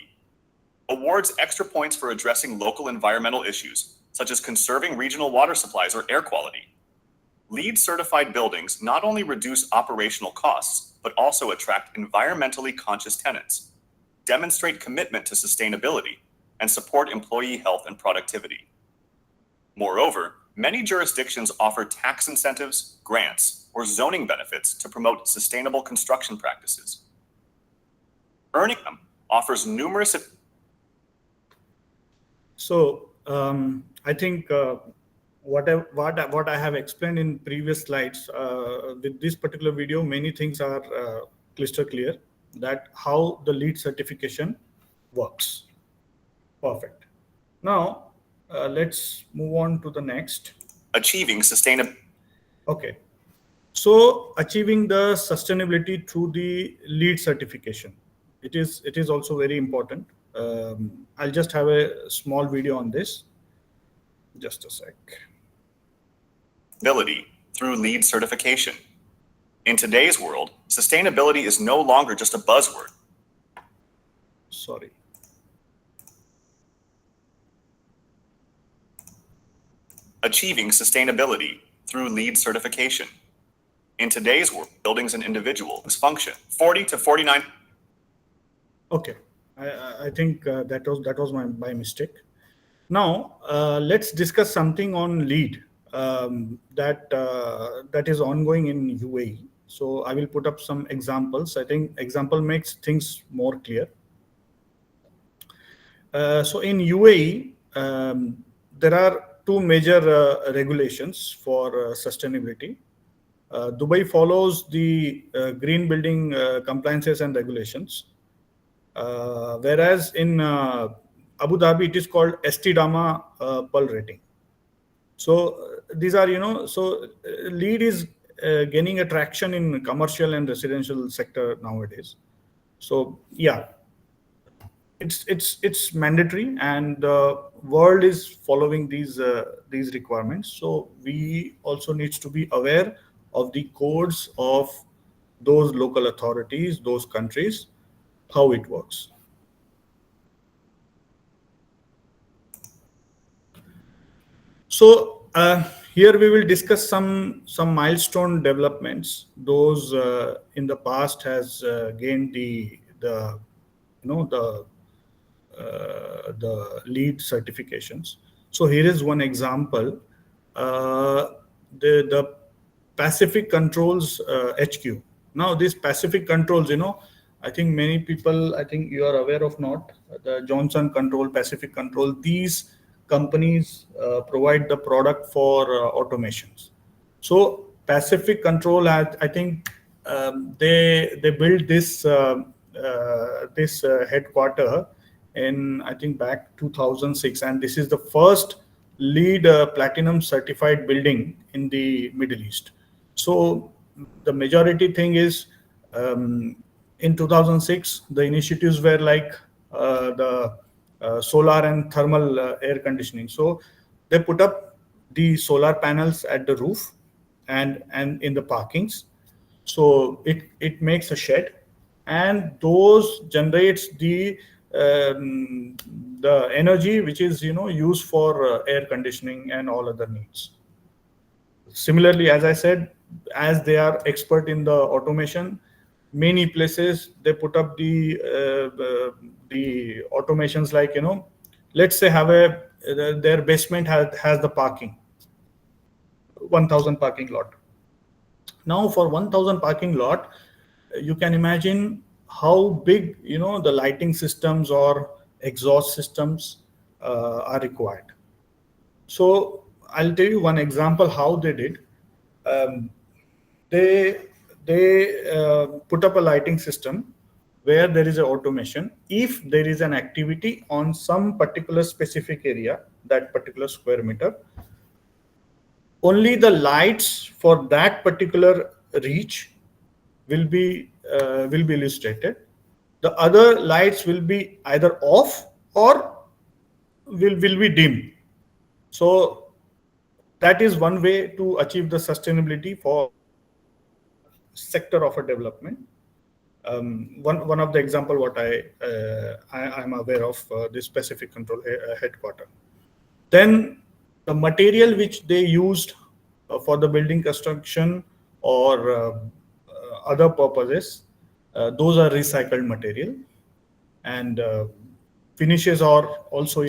awards extra points for addressing local environmental issues, such as conserving regional water supplies or air quality. LEED certified buildings not only reduce operational costs, but also attract environmentally conscious tenants, demonstrate commitment to sustainability, and support employee health and productivity. Moreover, many jurisdictions offer tax incentives, grants, or zoning benefits to promote sustainable construction practices. Earning them offers numerous. So I think what I have explained in previous slides, with this particular video, many things are crystal clear that how the LEED certification works. Perfect. Now let's move on to the next. Achieving sustainability. Okay. So achieving the sustainability through the LEED certification, it is also very important. I'll just have a small video on this. Just a sec. Ability through LEED certification. In today's world, sustainability is no longer just a buzzword. Sorry. Achieving sustainability through LEED certification. In today's world, buildings and individuals function 40 to 49. Okay, I think that was my mistake. Now let's discuss something on LEED that is ongoing in UAE. So I will put up some examples. I think example makes things more clear. So in UAE, there are two major regulations for sustainability. Dubai follows the green building compliances and regulations, whereas in Abu Dhabi it is called ST-DAMA Pearl rating. So these are, so LEED is gaining attraction in commercial and residential sector nowadays. So yeah, it's mandatory, and the world is following these requirements. So we also need to be aware of the codes of those local authorities, those countries, how it works. So here we will discuss some milestone developments. Those in the past has gained the LEED certifications. So here is one example. The Pacific Controls HQ. Now this Pacific Controls, I think many people, I think you are aware of not, the Johnson Control, Pacific Control, these companies provide the product for automations. So Pacific Control, I think they built this headquarter in, I think, back 2006, and this is the first LEED platinum certified building in the Middle East. So the majority thing is, in 2006, the initiatives were like the solar and thermal air conditioning. So they put up the solar panels at the roof and in the parkings. So it makes a shed, and those generates the energy which is used for air conditioning and all other needs. Similarly, as I said, as they are expert in the automation, many places they put up the automations, like, let's say have their basement has the parking, 1000 parking lot. Now for 1000 parking lot, you can imagine how big, the lighting systems or exhaust systems are required. So I'll tell you one example how they did. Um, they put up a lighting system where there is an automation. If there is an activity on some particular specific area, that particular square meter, only the lights for that particular reach will be illustrated. The other lights will be either off or will be dim. So that is one way to achieve the sustainability for sector of a development. One of the example what I'm aware of, this specific control headquarter. Then the material which they used for the building construction or other purposes, those are recycled material. And finishes are also,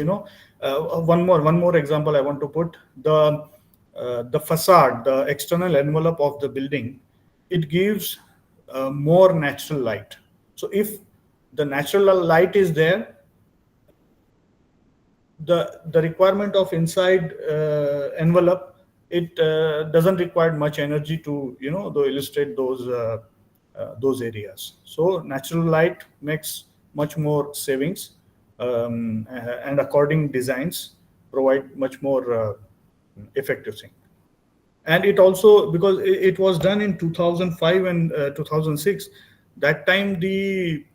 one more example I want to put. The facade, the external envelope of the building, it gives more natural light. So if the natural light is there, the requirement of inside envelope, it doesn't require much energy to, to illustrate those areas. So natural light makes much more savings, and according designs provide much more effective thing. And it also, because it was done in 2005 and 2006, that time the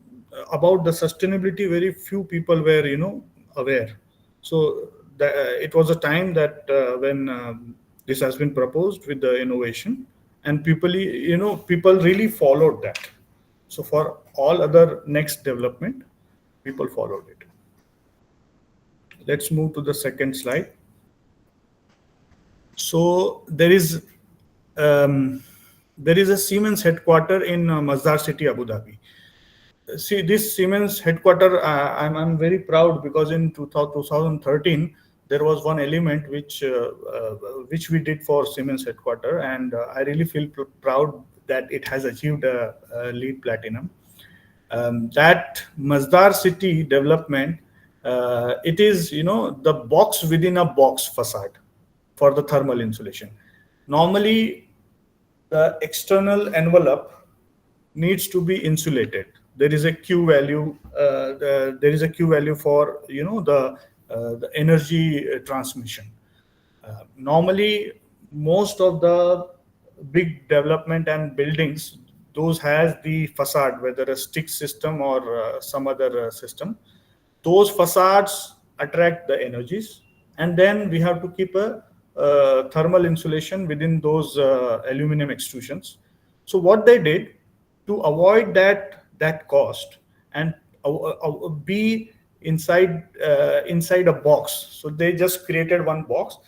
about the sustainability, very few people were, aware. So it was a time that when this has been proposed with the innovation, and people really followed that. So for all other next development, people followed it. Let's move to the second slide. So there is a Siemens headquarter in Masdar City, Abu Dhabi. See, this Siemens headquarter, I'm very proud, because in 2013 there was one element which we did for Siemens headquarter, and I really feel proud that it has achieved a LEED Platinum. That Masdar City development, it is, the box within a box facade for the thermal insulation. Normally, the external envelope needs to be insulated. There is a Q value. There is a Q value for, the energy transmission. Normally, most of the big development and buildings, those has the facade, whether a stick system or some other system. Those facades attract the energies, and then we have to keep a thermal insulation within those aluminum extrusions. So what they did to avoid that cost and be inside a box, so they just created one box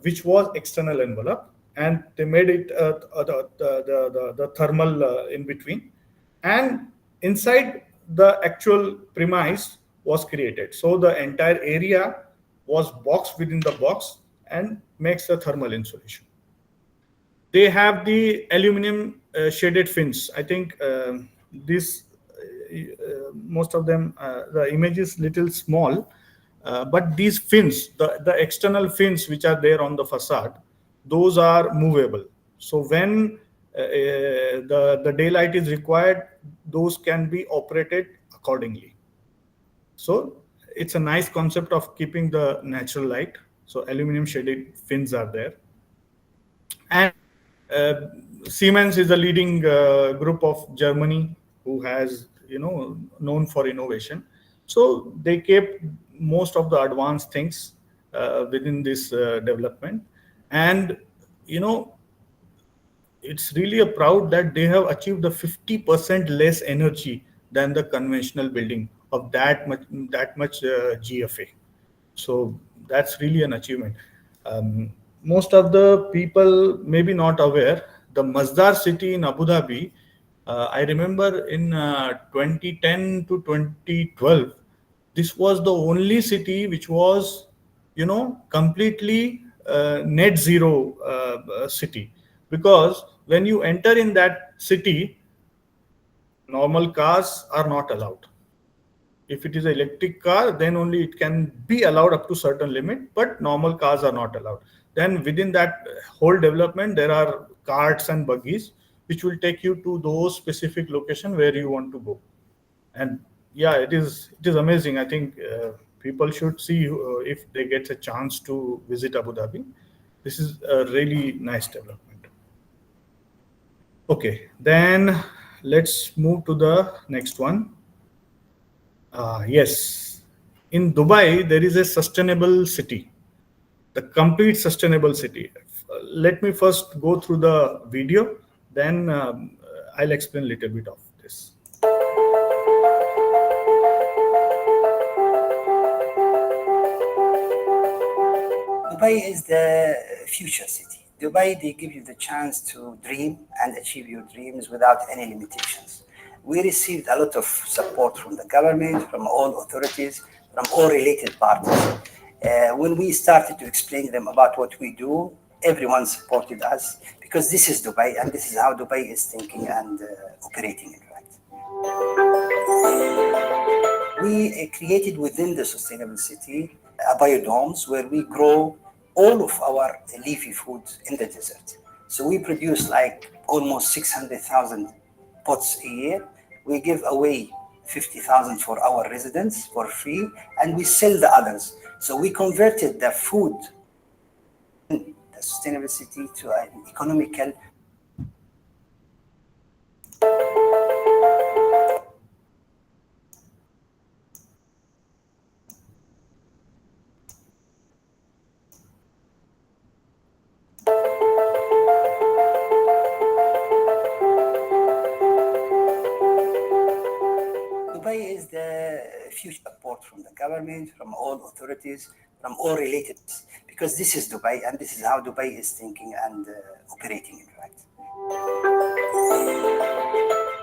which was external envelope, and they made it the thermal in between, and inside the actual premise was created. So the entire area was boxed within the box and makes the thermal insulation. They have the aluminum shaded fins. I think this most of them, the image is little small, but these fins, the external fins which are there on the facade, those are movable. So when the daylight is required, those can be operated accordingly. So it's a nice concept of keeping the natural light. So aluminum shaded fins are there. And Siemens is a leading group of Germany who has, known for innovation. So they kept most of the advanced things within this development. And, it's really a proud that they have achieved the 50% less energy than the conventional building of that much GFA. So that's really an achievement. Most of the people may be not aware, the Masdar City in Abu Dhabi I remember in 2010 to 2012, this was the only city which was, completely net zero city. Because when you enter in that city, normal cars are not allowed. If it is an electric car, then only it can be allowed up to certain limit, but normal cars are not allowed. Then within that whole development, there are carts and buggies which will take you to those specific location where you want to go. And yeah, it is amazing. I think people should see if they get a chance to visit Abu Dhabi. This is a really nice development. Okay, then let's move to the next one. Yes, in Dubai, there is a sustainable city, the complete sustainable city. Let me first go through the video, then I'll explain a little bit of this. Dubai is the future city. Dubai, they give you the chance to dream and achieve your dreams without any limitations. We received a lot of support from the government, from all authorities, from all related parties. When we started to explain them about what we do, everyone supported us because this is Dubai and this is how Dubai is thinking and operating, in fact. We created within the sustainable city biodomes where we grow all of our leafy foods in the desert. So we produce like almost 600,000 pots a year. We give away 50,000 for our residents for free, and we sell the others. So we converted the food in the sustainable city to an economical. Dubai is the future support from the government, from all authorities, from all related, because this is Dubai and this is how Dubai is thinking and operating, in fact.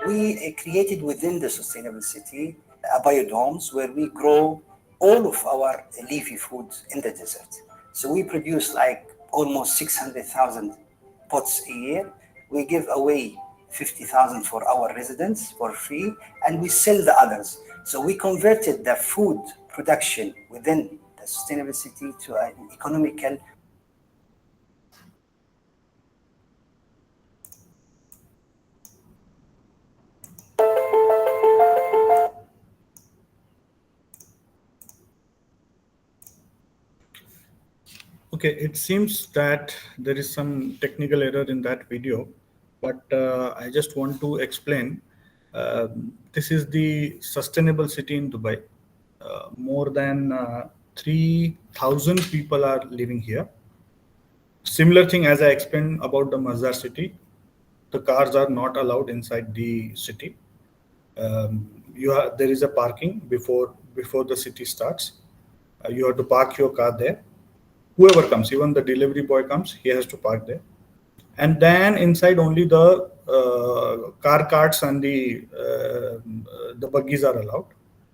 We created within the sustainable city biodomes where we grow all of our leafy foods in the desert. So we produce like almost 600,000 pots a year. We give away 50,000 for our residents for free, and we sell the others. So we converted the food production within the sustainable city to an economical. Okay, it seems that there is some technical error in that video, but I just want to explain. This is the sustainable city in Dubai. More than 3,000 people are living here. Similar thing as I explained about the Mazar city, the cars are not allowed inside the city. There is a parking before the city starts. You have to park your car there. Whoever comes, even the delivery boy comes, he has to park there. And then inside only the car carts and the buggies are allowed.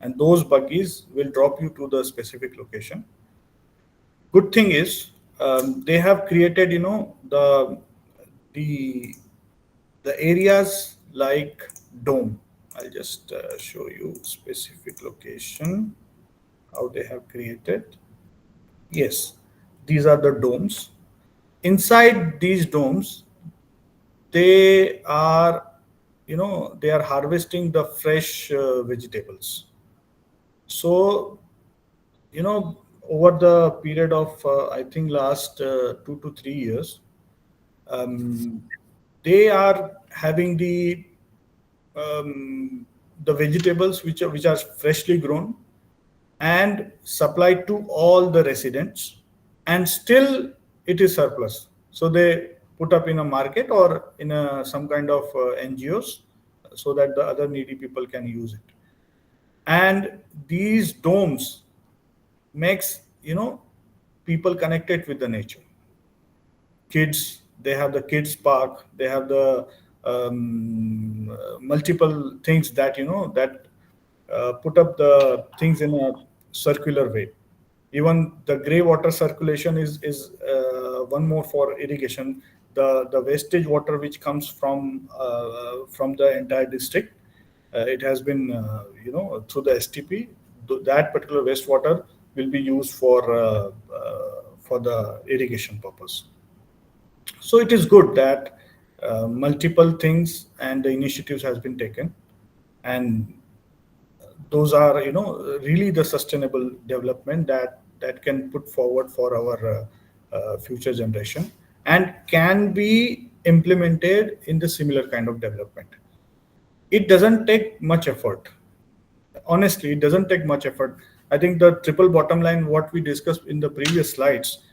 And those buggies will drop you to the specific location. Good thing is they have created, the areas like dome. I'll just show you specific location, how they have created. Yes, these are the domes. Inside these domes, they are, they are harvesting the fresh vegetables. So, over the period of, I think, last 2 to 3 years, they are having the vegetables which are freshly grown and supplied to all the residents, and still it is surplus. So they put up in a market or in some kind of NGOs so that the other needy people can use it. And these domes makes people connected with the nature. Kids, they have the kids park, they have the multiple things that put up the things in a circular way. Even the gray water circulation is one more for irrigation. The wastage water which comes from the entire district, it has been through the STP. That particular wastewater will be used for the irrigation purpose. So it is good that multiple things and the initiatives has been taken, and those are really the sustainable development that can put forward for our future generation and can be implemented in the similar kind of development. It doesn't take much effort. Honestly, it doesn't take much effort. I think the triple bottom line, what we discussed in the previous slides,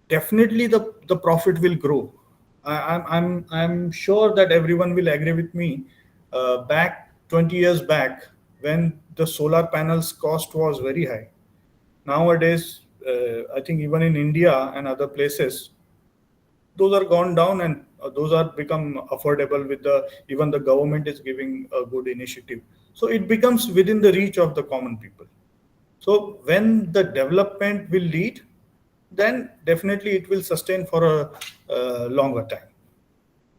definitely the profit will grow. I'm sure that everyone will agree with me. Back 20 years back, when the solar panels cost was very high. Nowadays, I think even in India and other places, those are gone down, and those are become affordable with even the government is giving a good initiative. So it becomes within the reach of the common people. So when the development will lead, then definitely it will sustain for a longer time.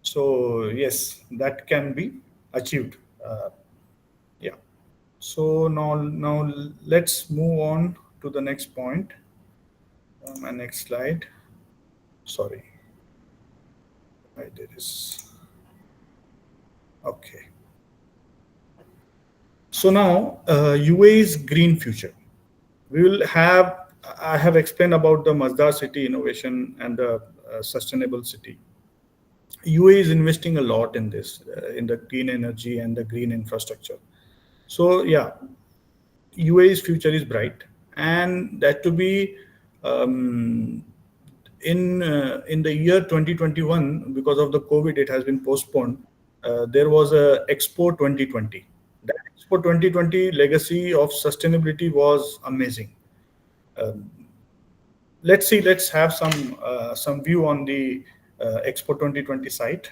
So yes, that can be achieved. Yeah. So now let's move on to the next point. My next slide. Sorry. Right, there is. Okay. So now UAE's green future. We will have. I have explained about the Mazda City innovation and the sustainable city. UAE is investing a lot in this, in the clean energy and the green infrastructure. So yeah, UAE's future is bright, and that to be in the year 2021, because of the COVID, it has been postponed. There was a Expo 2020. That Expo 2020 legacy of sustainability was amazing. Let's have some view on the Expo 2020 site,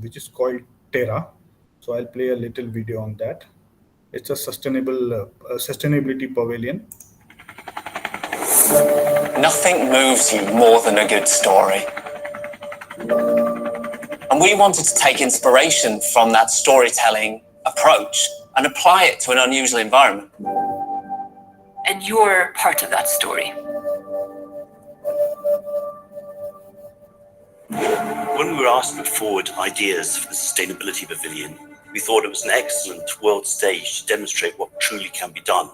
which is called Terra. So I'll play a little video on that. It's a sustainability pavilion. Nothing moves you more than a good story. And we wanted to take inspiration from that storytelling approach and apply it to an unusual environment. And you're part of that story. When we were asked to put forward ideas for the Sustainability Pavilion, we thought it was an excellent world stage to demonstrate what truly can be done.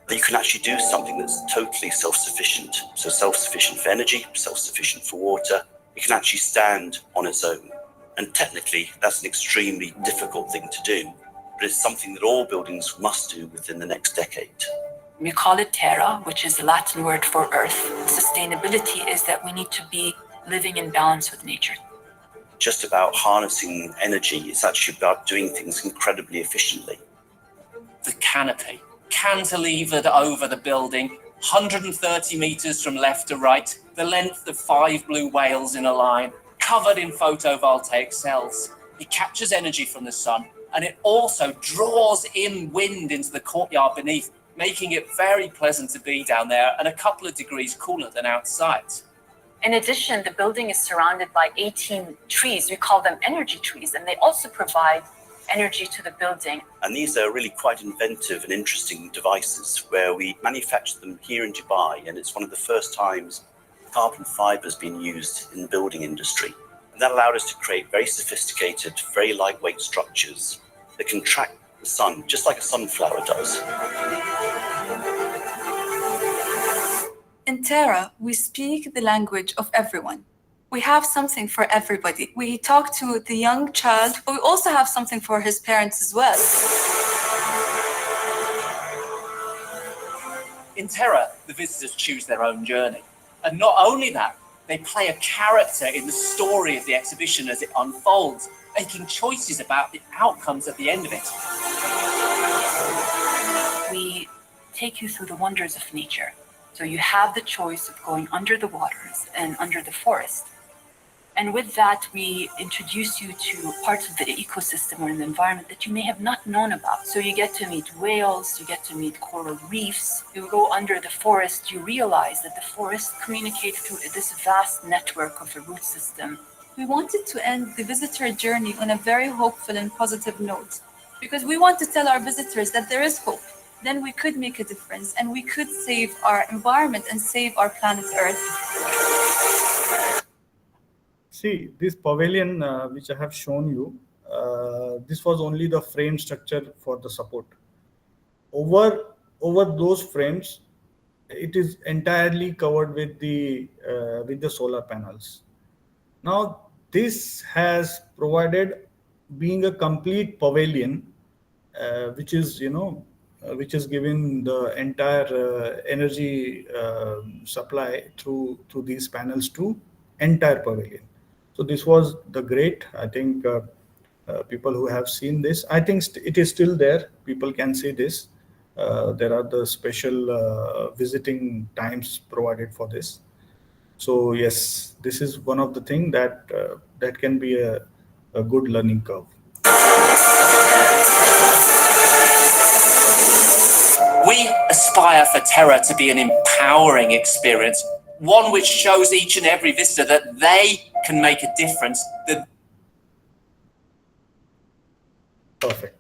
That you can actually do something that's totally self-sufficient. So self-sufficient for energy, self-sufficient for water. It can actually stand on its own. And technically, that's an extremely difficult thing to do. But it's something that all buildings must do within the next decade. We call it terra, which is the Latin word for earth. Sustainability is that we need to be living in balance with nature. Just about harnessing energy, it's actually about doing things incredibly efficiently. The canopy, cantilevered over the building, 130 meters from left to right, the length of 5 blue whales in a line, covered in photovoltaic cells. It captures energy from the sun, and it also draws in wind into the courtyard beneath, making it very pleasant to be down there and a couple of degrees cooler than outside. In addition, the building is surrounded by 18 trees. We call them energy trees, and they also provide energy to the building. And these are really quite inventive and interesting devices where we manufacture them here in Dubai, and it's one of the first times carbon fiber has been used in the building industry. And that allowed us to create very sophisticated, very lightweight structures that can track the sun, just like a sunflower does. In Terra, we speak the language of everyone. We have something for everybody. We talk to the young child, but we also have something for his parents as well. In Terra, the visitors choose their own journey. And not only that, they play a character in the story of the exhibition as it unfolds, making choices about the outcomes at the end of it. We take you through the wonders of nature. So you have the choice of going under the waters and under the forest. And with that, we introduce you to parts of the ecosystem or the environment that you may have not known about. So you get to meet whales, you get to meet coral reefs. You go under the forest, you realize that the forest communicates through this vast network of a root system. We wanted to end the visitor journey on a very hopeful and positive note because we want to tell our visitors that there is hope. Then we could make a difference and we could save our environment and save our planet Earth. See, this pavilion which I have shown you, this was only the frame structure for the support. Over those frames, it is entirely covered with the solar panels. Now, this has provided, being a complete pavilion, which is giving the entire energy supply through these panels to entire pavilion. So this was the great. I think people who have seen this, I think it is still there. People can see this. There are the special visiting times provided for this. So yes, this is one of the things that that can be a good learning curve. We aspire for Terra to be an empowering experience, one which shows each and every visitor that they can make a difference. Perfect.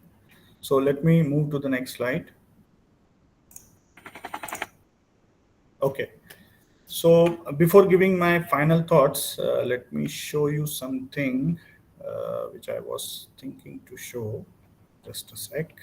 So let me move to the next slide. Okay. So before giving my final thoughts, let me show you something which I was thinking to show. Just a sec.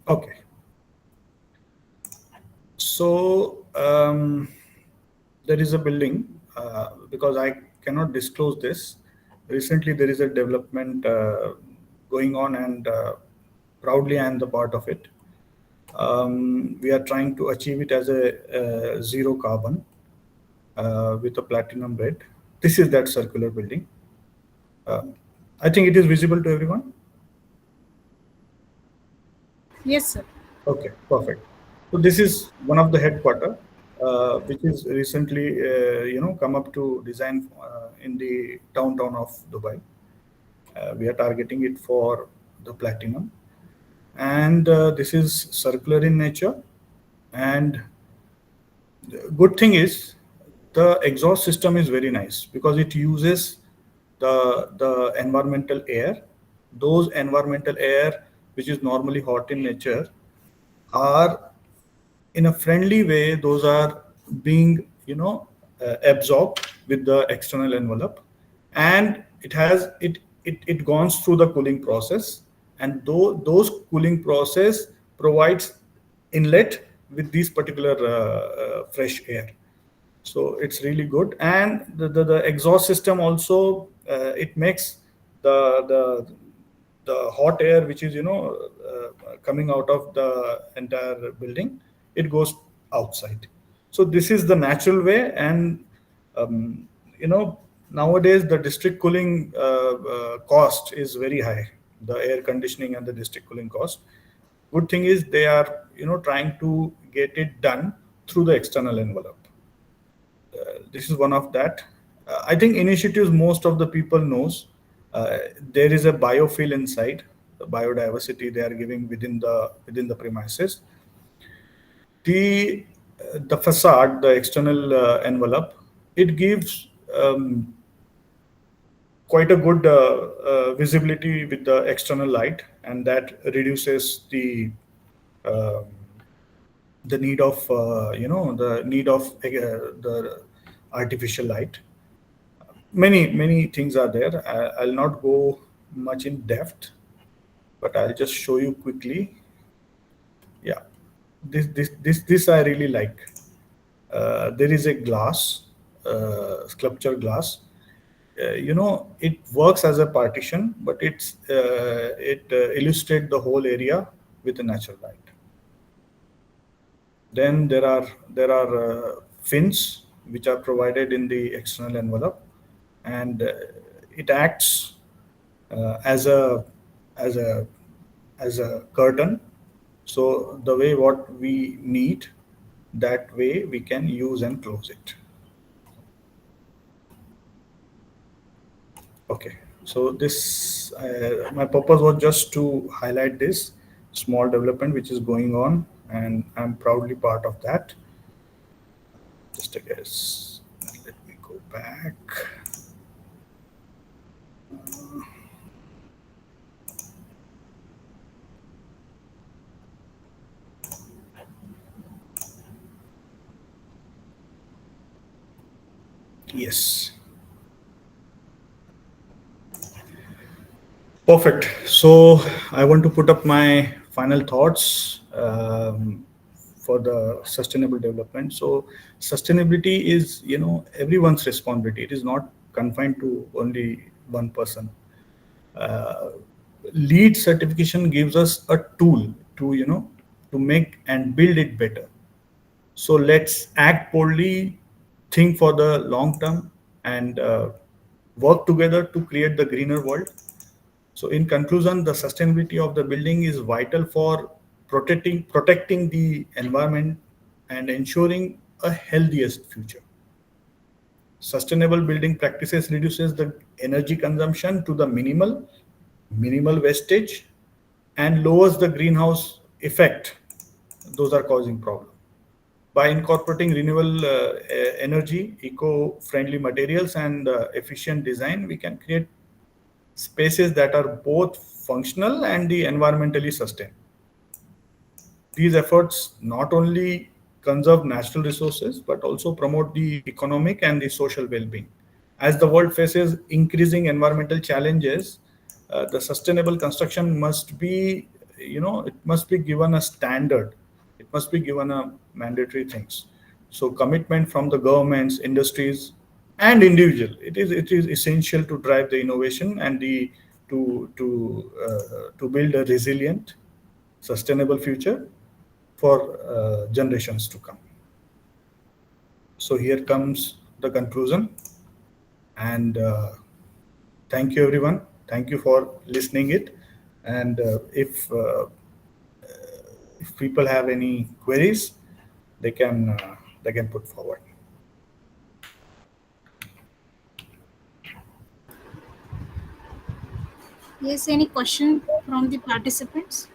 Okay. So there is a building, because I cannot disclose this. Recently, there is a development going on, and proudly I am the part of it. We are trying to achieve it as a zero carbon with a platinum red. This is that circular building. I think it is visible to everyone. Yes, sir. Okay, perfect. So this is one of the headquarters, which is recently, come up to design in the downtown of Dubai. We are targeting it for the platinum, and this is circular in nature. And the good thing is the exhaust system is very nice because it uses the environmental air. Those environmental air, which is normally hot in nature, are in a friendly way, those are being absorbed with the external envelope, and it goes through the cooling process, and those cooling process provides inlet with this particular fresh air. So it's really good, and the exhaust system also, it makes the hot air which is coming out of the entire building, it goes outside. So this is the natural way, and nowadays the district cooling cost is very high, the air conditioning and the district cooling cost. Good thing is they are trying to get it done through the external envelope. This is one of that. I think initiatives most of the people knows. There is a biofield inside, the biodiversity they are giving within the premises. The facade, the external envelope, it gives quite a good visibility with the external light, and that reduces the need of the artificial light. Many things are there. I'll not go much in depth, but I'll just show you quickly. Yeah, this I really like. There is a glass, sculpture glass. It works as a partition, but it illustrates the whole area with a natural light. Then there are fins which are provided in the external envelope, and it acts as a as a as a curtain. So the way what we need, that way we can use and close it. Okay, so this my purpose was just to highlight this small development which is going on, and I'm proudly part of that. Just a guess. Let me go back. Yes. Perfect. So I want to put up my final thoughts for the sustainable development. So sustainability is, everyone's responsibility. It is not confined to only one person. Uh, Lead certification gives us a tool to, to make and build it better. So let's act boldly, think for the long term, and work together to create the greener world. So in conclusion, the sustainability of the building is vital for protecting the environment and ensuring a healthiest future. Sustainable building practices reduces the energy consumption to the minimal wastage, and lowers the greenhouse effect those are causing problem. By incorporating renewable energy, eco-friendly materials, and efficient design, we can create spaces that are both functional and the environmentally sustained. These efforts not only conserve natural resources but also promote the economic and the social well-being. As the world faces increasing environmental challenges, the sustainable construction must be, it must be given a standard. It must be given a mandatory things. So commitment from the governments, industries, and individual. It is essential to drive the innovation and the to build a resilient, sustainable future for generations to come. So here comes the conclusion, and thank you everyone. Thank you for listening it, and if people have any queries, they can put forward. Yes, any question from the participants?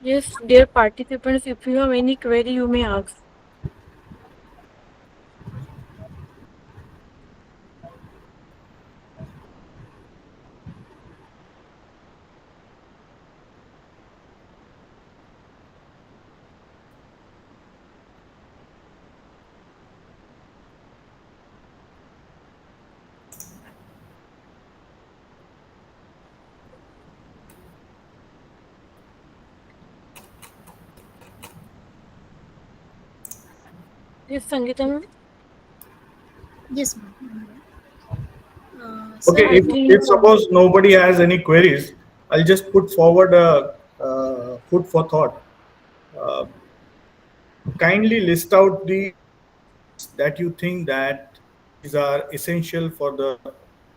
Yes, dear participants, if you have any query, you may ask. Yes, Sangeeta ma'am. Yes, ma'am. Okay, Sir, I if think suppose nobody has any queries, I'll just put forward a food for thought. Uh, Kindly list out the that you think that these are essential for the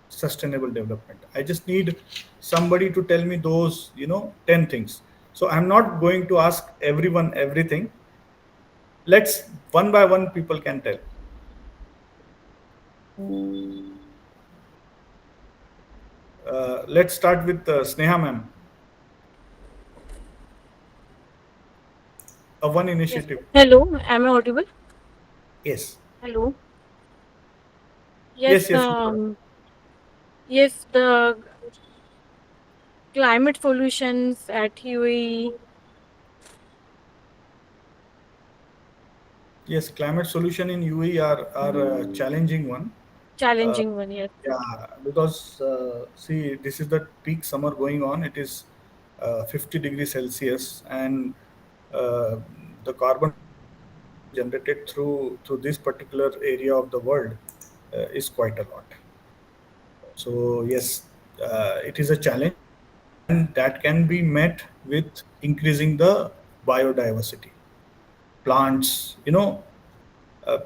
sustainable development. I just need somebody to tell me those, 10 things. So I'm not going to ask everyone everything. Let's one by one people can tell. Let's start with Sneha ma'am. One yes. initiative. Hello, am I audible? Yes. Hello. Yes, Yes, yes. yes, the climate solutions at UAE, Yes, climate solution in UAE are a challenging one. Uh, challenging one, yes. yeah, because see, this is the peak summer going on. It is 50 degrees Celsius, and uh, the carbon generated through this particular area of the world is quite a lot. So yes, it is a challenge, and that can be met with increasing the biodiversity. Plants, uh,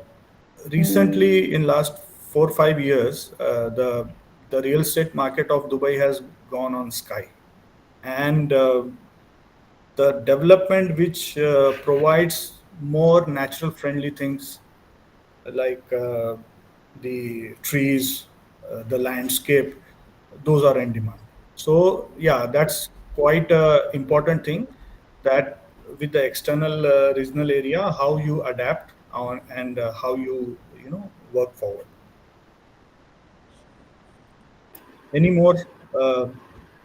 recently in last 4 or 5 years, the real estate market of Dubai has gone on sky, and the development which provides more natural friendly things like the trees, the landscape, those are in demand. So yeah, that's quite a important thing, that with the external regional area, how you adapt on, and how you work forward. Any more uh,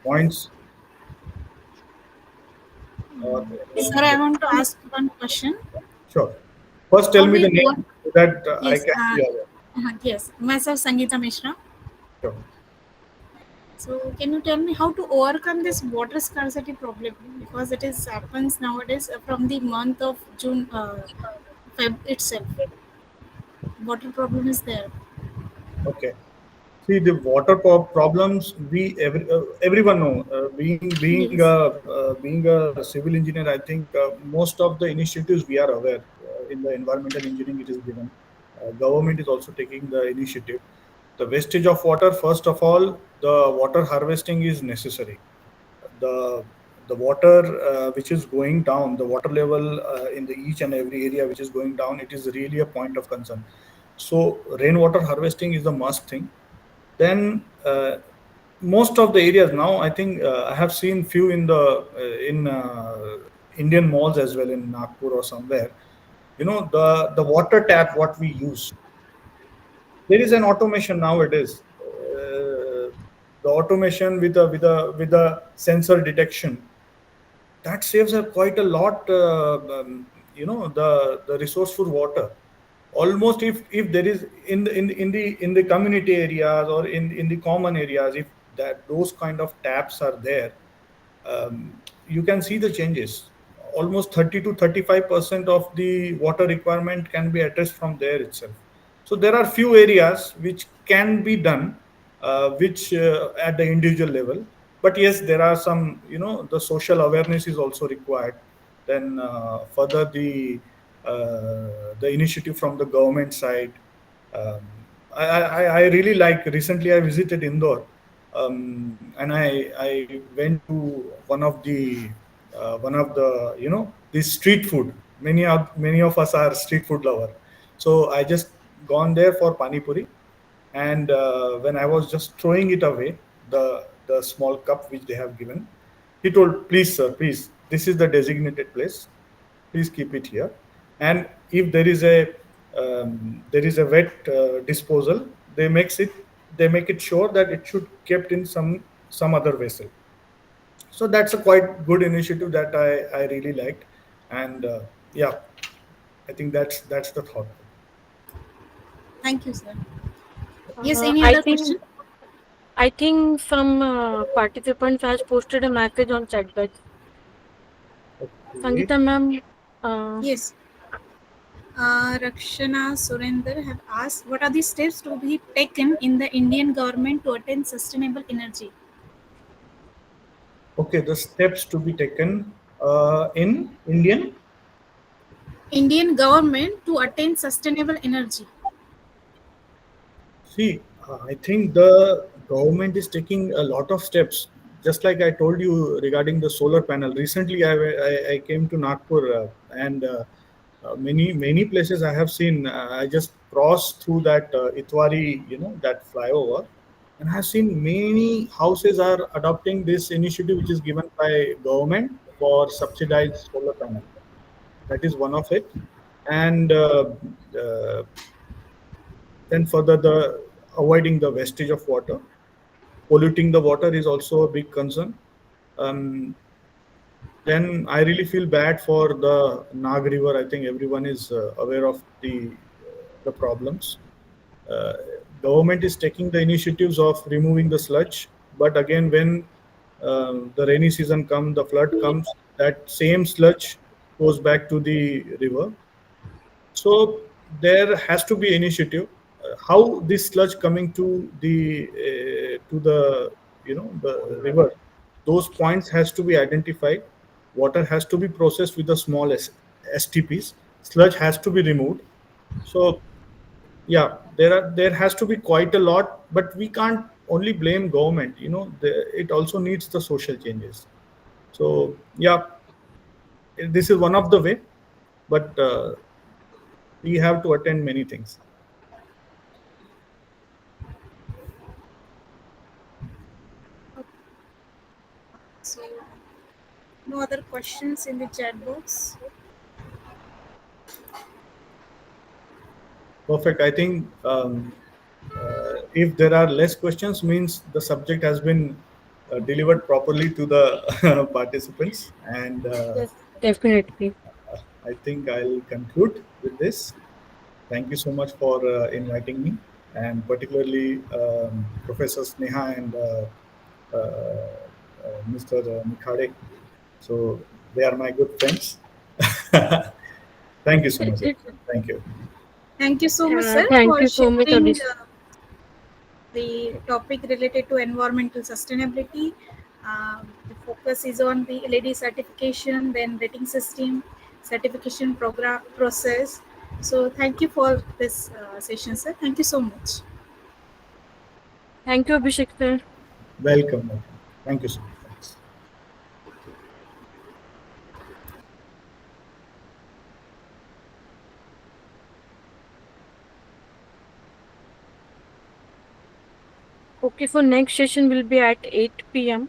points? Or Sir, I want to ask one question. sure. First, tell How me do the you name work? so that I Yes, can be aware. yes. Myself, Sangeeta Mishra. Sure. So, can you tell me how to overcome this water scarcity problem? Because it is happens nowadays from the month of June, Feb itself. Water problem is there. Okay. See, the water problems, everyone know. Being Yes. being a civil engineer, I think most of the initiatives we are aware in the environmental engineering it is given. Government is also taking the initiative. The wastage of water, first of all, the water harvesting is necessary. The the water which is going down, the water level in the each and every area which is going down, it is really a point of concern. So rainwater harvesting is the must thing. Then most of the areas now, I think I have seen few in the in Indian malls as well, in Nagpur or somewhere. The water tap what we use, there is an automation nowadays. The automation with a sensor detection, that saves quite a lot. The resourceful water. Almost, if there is in the community areas or in the common areas, if that those kind of taps are there, you can see the changes. Almost 30 to 35% of the water requirement can be addressed from there itself. So there are few areas which can be done, which at the individual level. But yes, there are some, the social awareness is also required. Then further the initiative from the government side. Um, I really like, recently I visited Indore, and I went to one of the the street food. Many of us are street food lover, so I just gone there for pani puri, and when I was just throwing it away, the small cup which they have given, he told, "Please, sir, please, this is the designated place. Please keep it here. And if there is a wet disposal, they make it sure that it should kept in some other vessel." So that's a quite good initiative that I really liked, and yeah, I think that's the thought. Thank you, sir. Yes, any I other think question? I think some participants has posted a message on chat box. Okay. Sangeeta ma'am, Yes. Rakshana Surender have asked, what are the steps to be taken in the Indian government to attain sustainable energy? Okay, the steps to be taken in Indian. Indian government to attain sustainable energy. See, I think the government is taking a lot of steps. Just like I told you regarding the solar panel. Recently, I came to Nagpur, and many places I have seen. I just crossed through that Itwari, that flyover, and I have seen many houses are adopting this initiative, which is given by government for subsidized solar panel. That is one of it, and uh, then further, the avoiding the wastage of water, polluting the water is also a big concern. Um, then I really feel bad for the Nag River. I think everyone is aware of the problems. Uh, Government is taking the initiatives of removing the sludge, but again, when the rainy season comes, the flood comes, that same sludge goes back to the river. So there has to be initiative. How this sludge coming to the the river, those points has to be identified. Water has to be processed with the small STPs. Sludge has to be removed. So yeah, there has to be quite a lot, but we can't only blame government. It also needs the social changes. So yeah, this is one of the way, but we have to attend many things. So, no other questions in the chat box? Perfect. I think if there are less questions, means the subject has been delivered properly to the participants. And Yes, definitely. I think I'll conclude with this. Thank you so much for inviting me, and particularly Professor Sneha and Mr. Nikhade. So they are my good friends. Thank you so much. Thank you. Thank you so much, sir, Thank for you so much, sharing Abhishek. the topic related to environmental sustainability. The focus is on the LED certification, then rating system, certification program process. So thank you for this session, sir. Thank you so much. Thank you, Abhishek sir. Welcome. Thank you so much. Thanks. Okay, for next session will be at 8 p.m.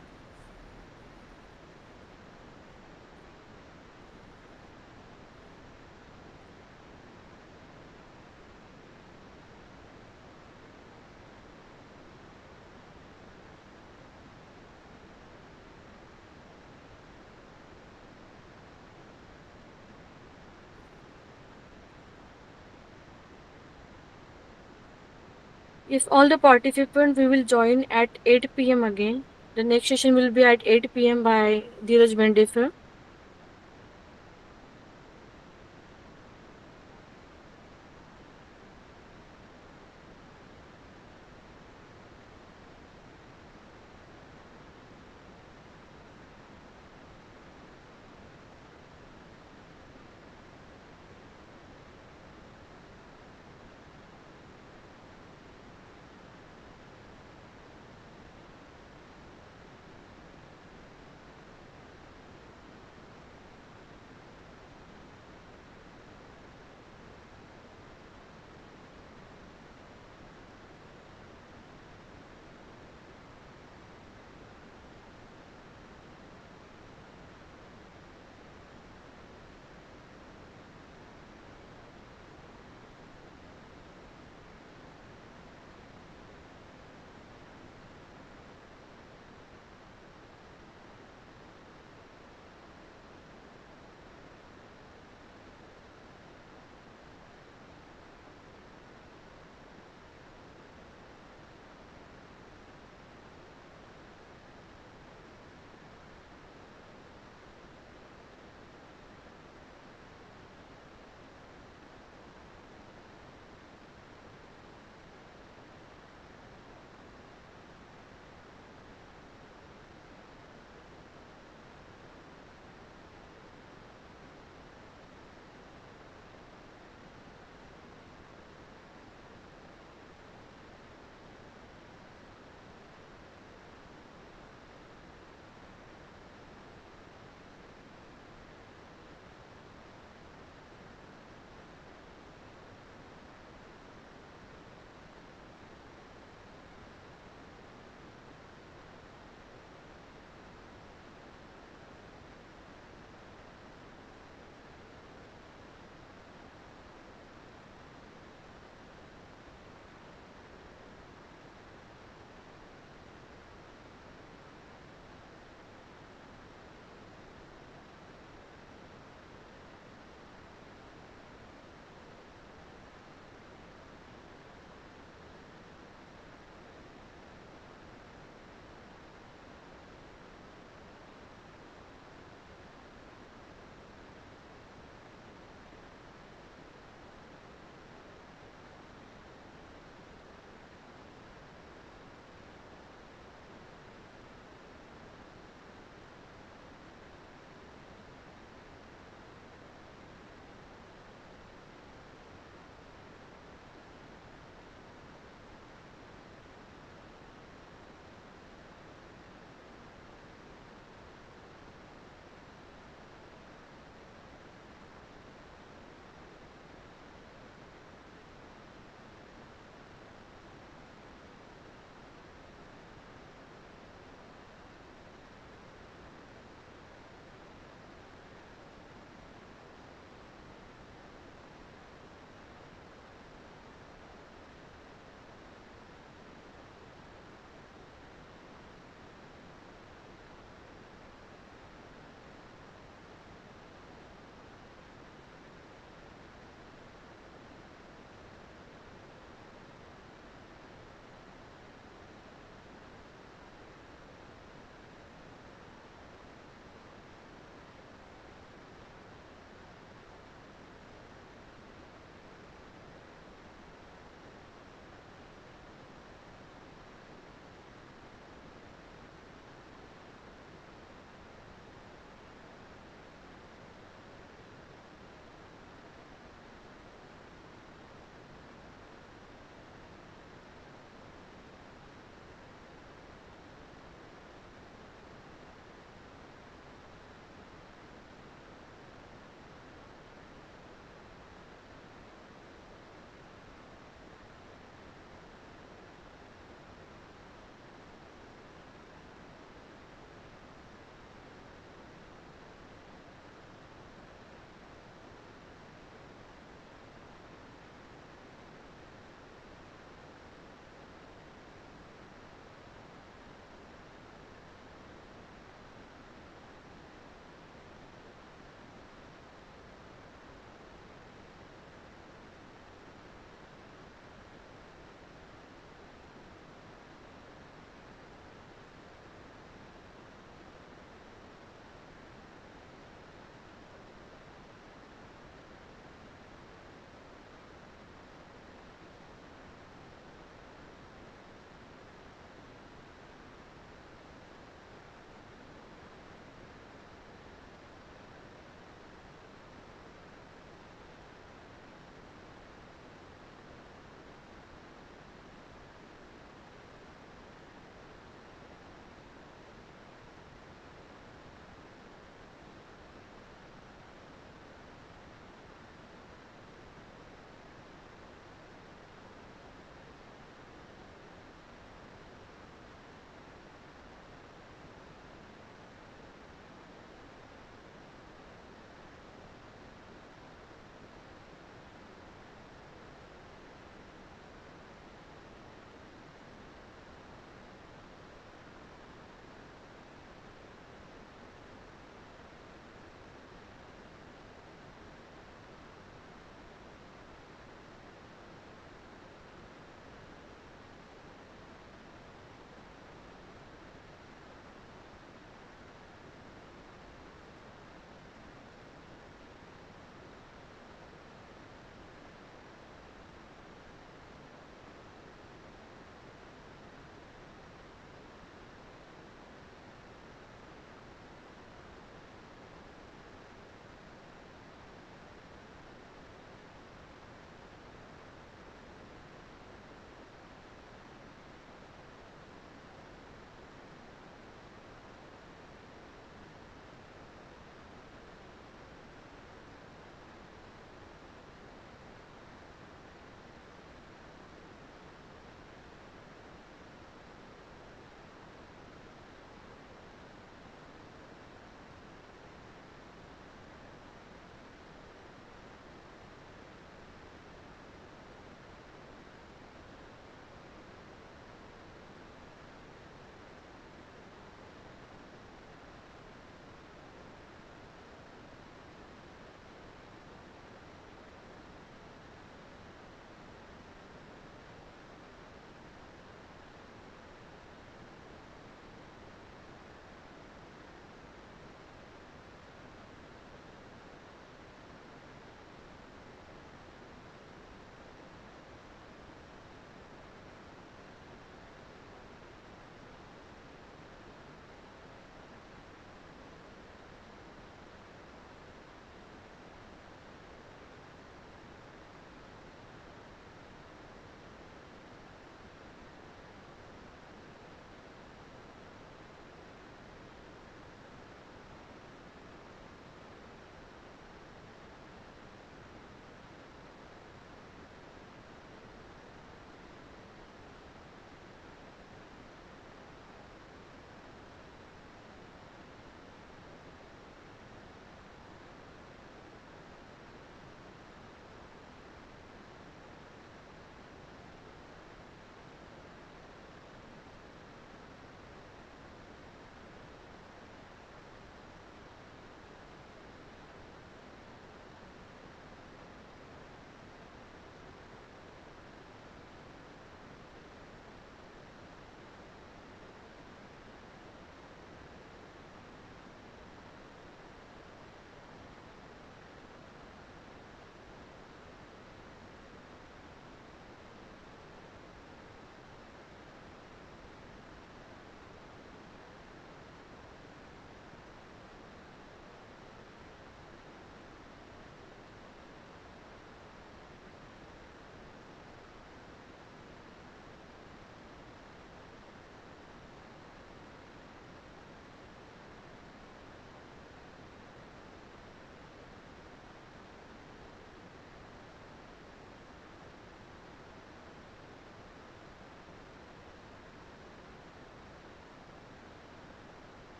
If all the participants, we will join at 8 p.m. again. The next session will be at 8 p.m. by Dheeraj Bendefar.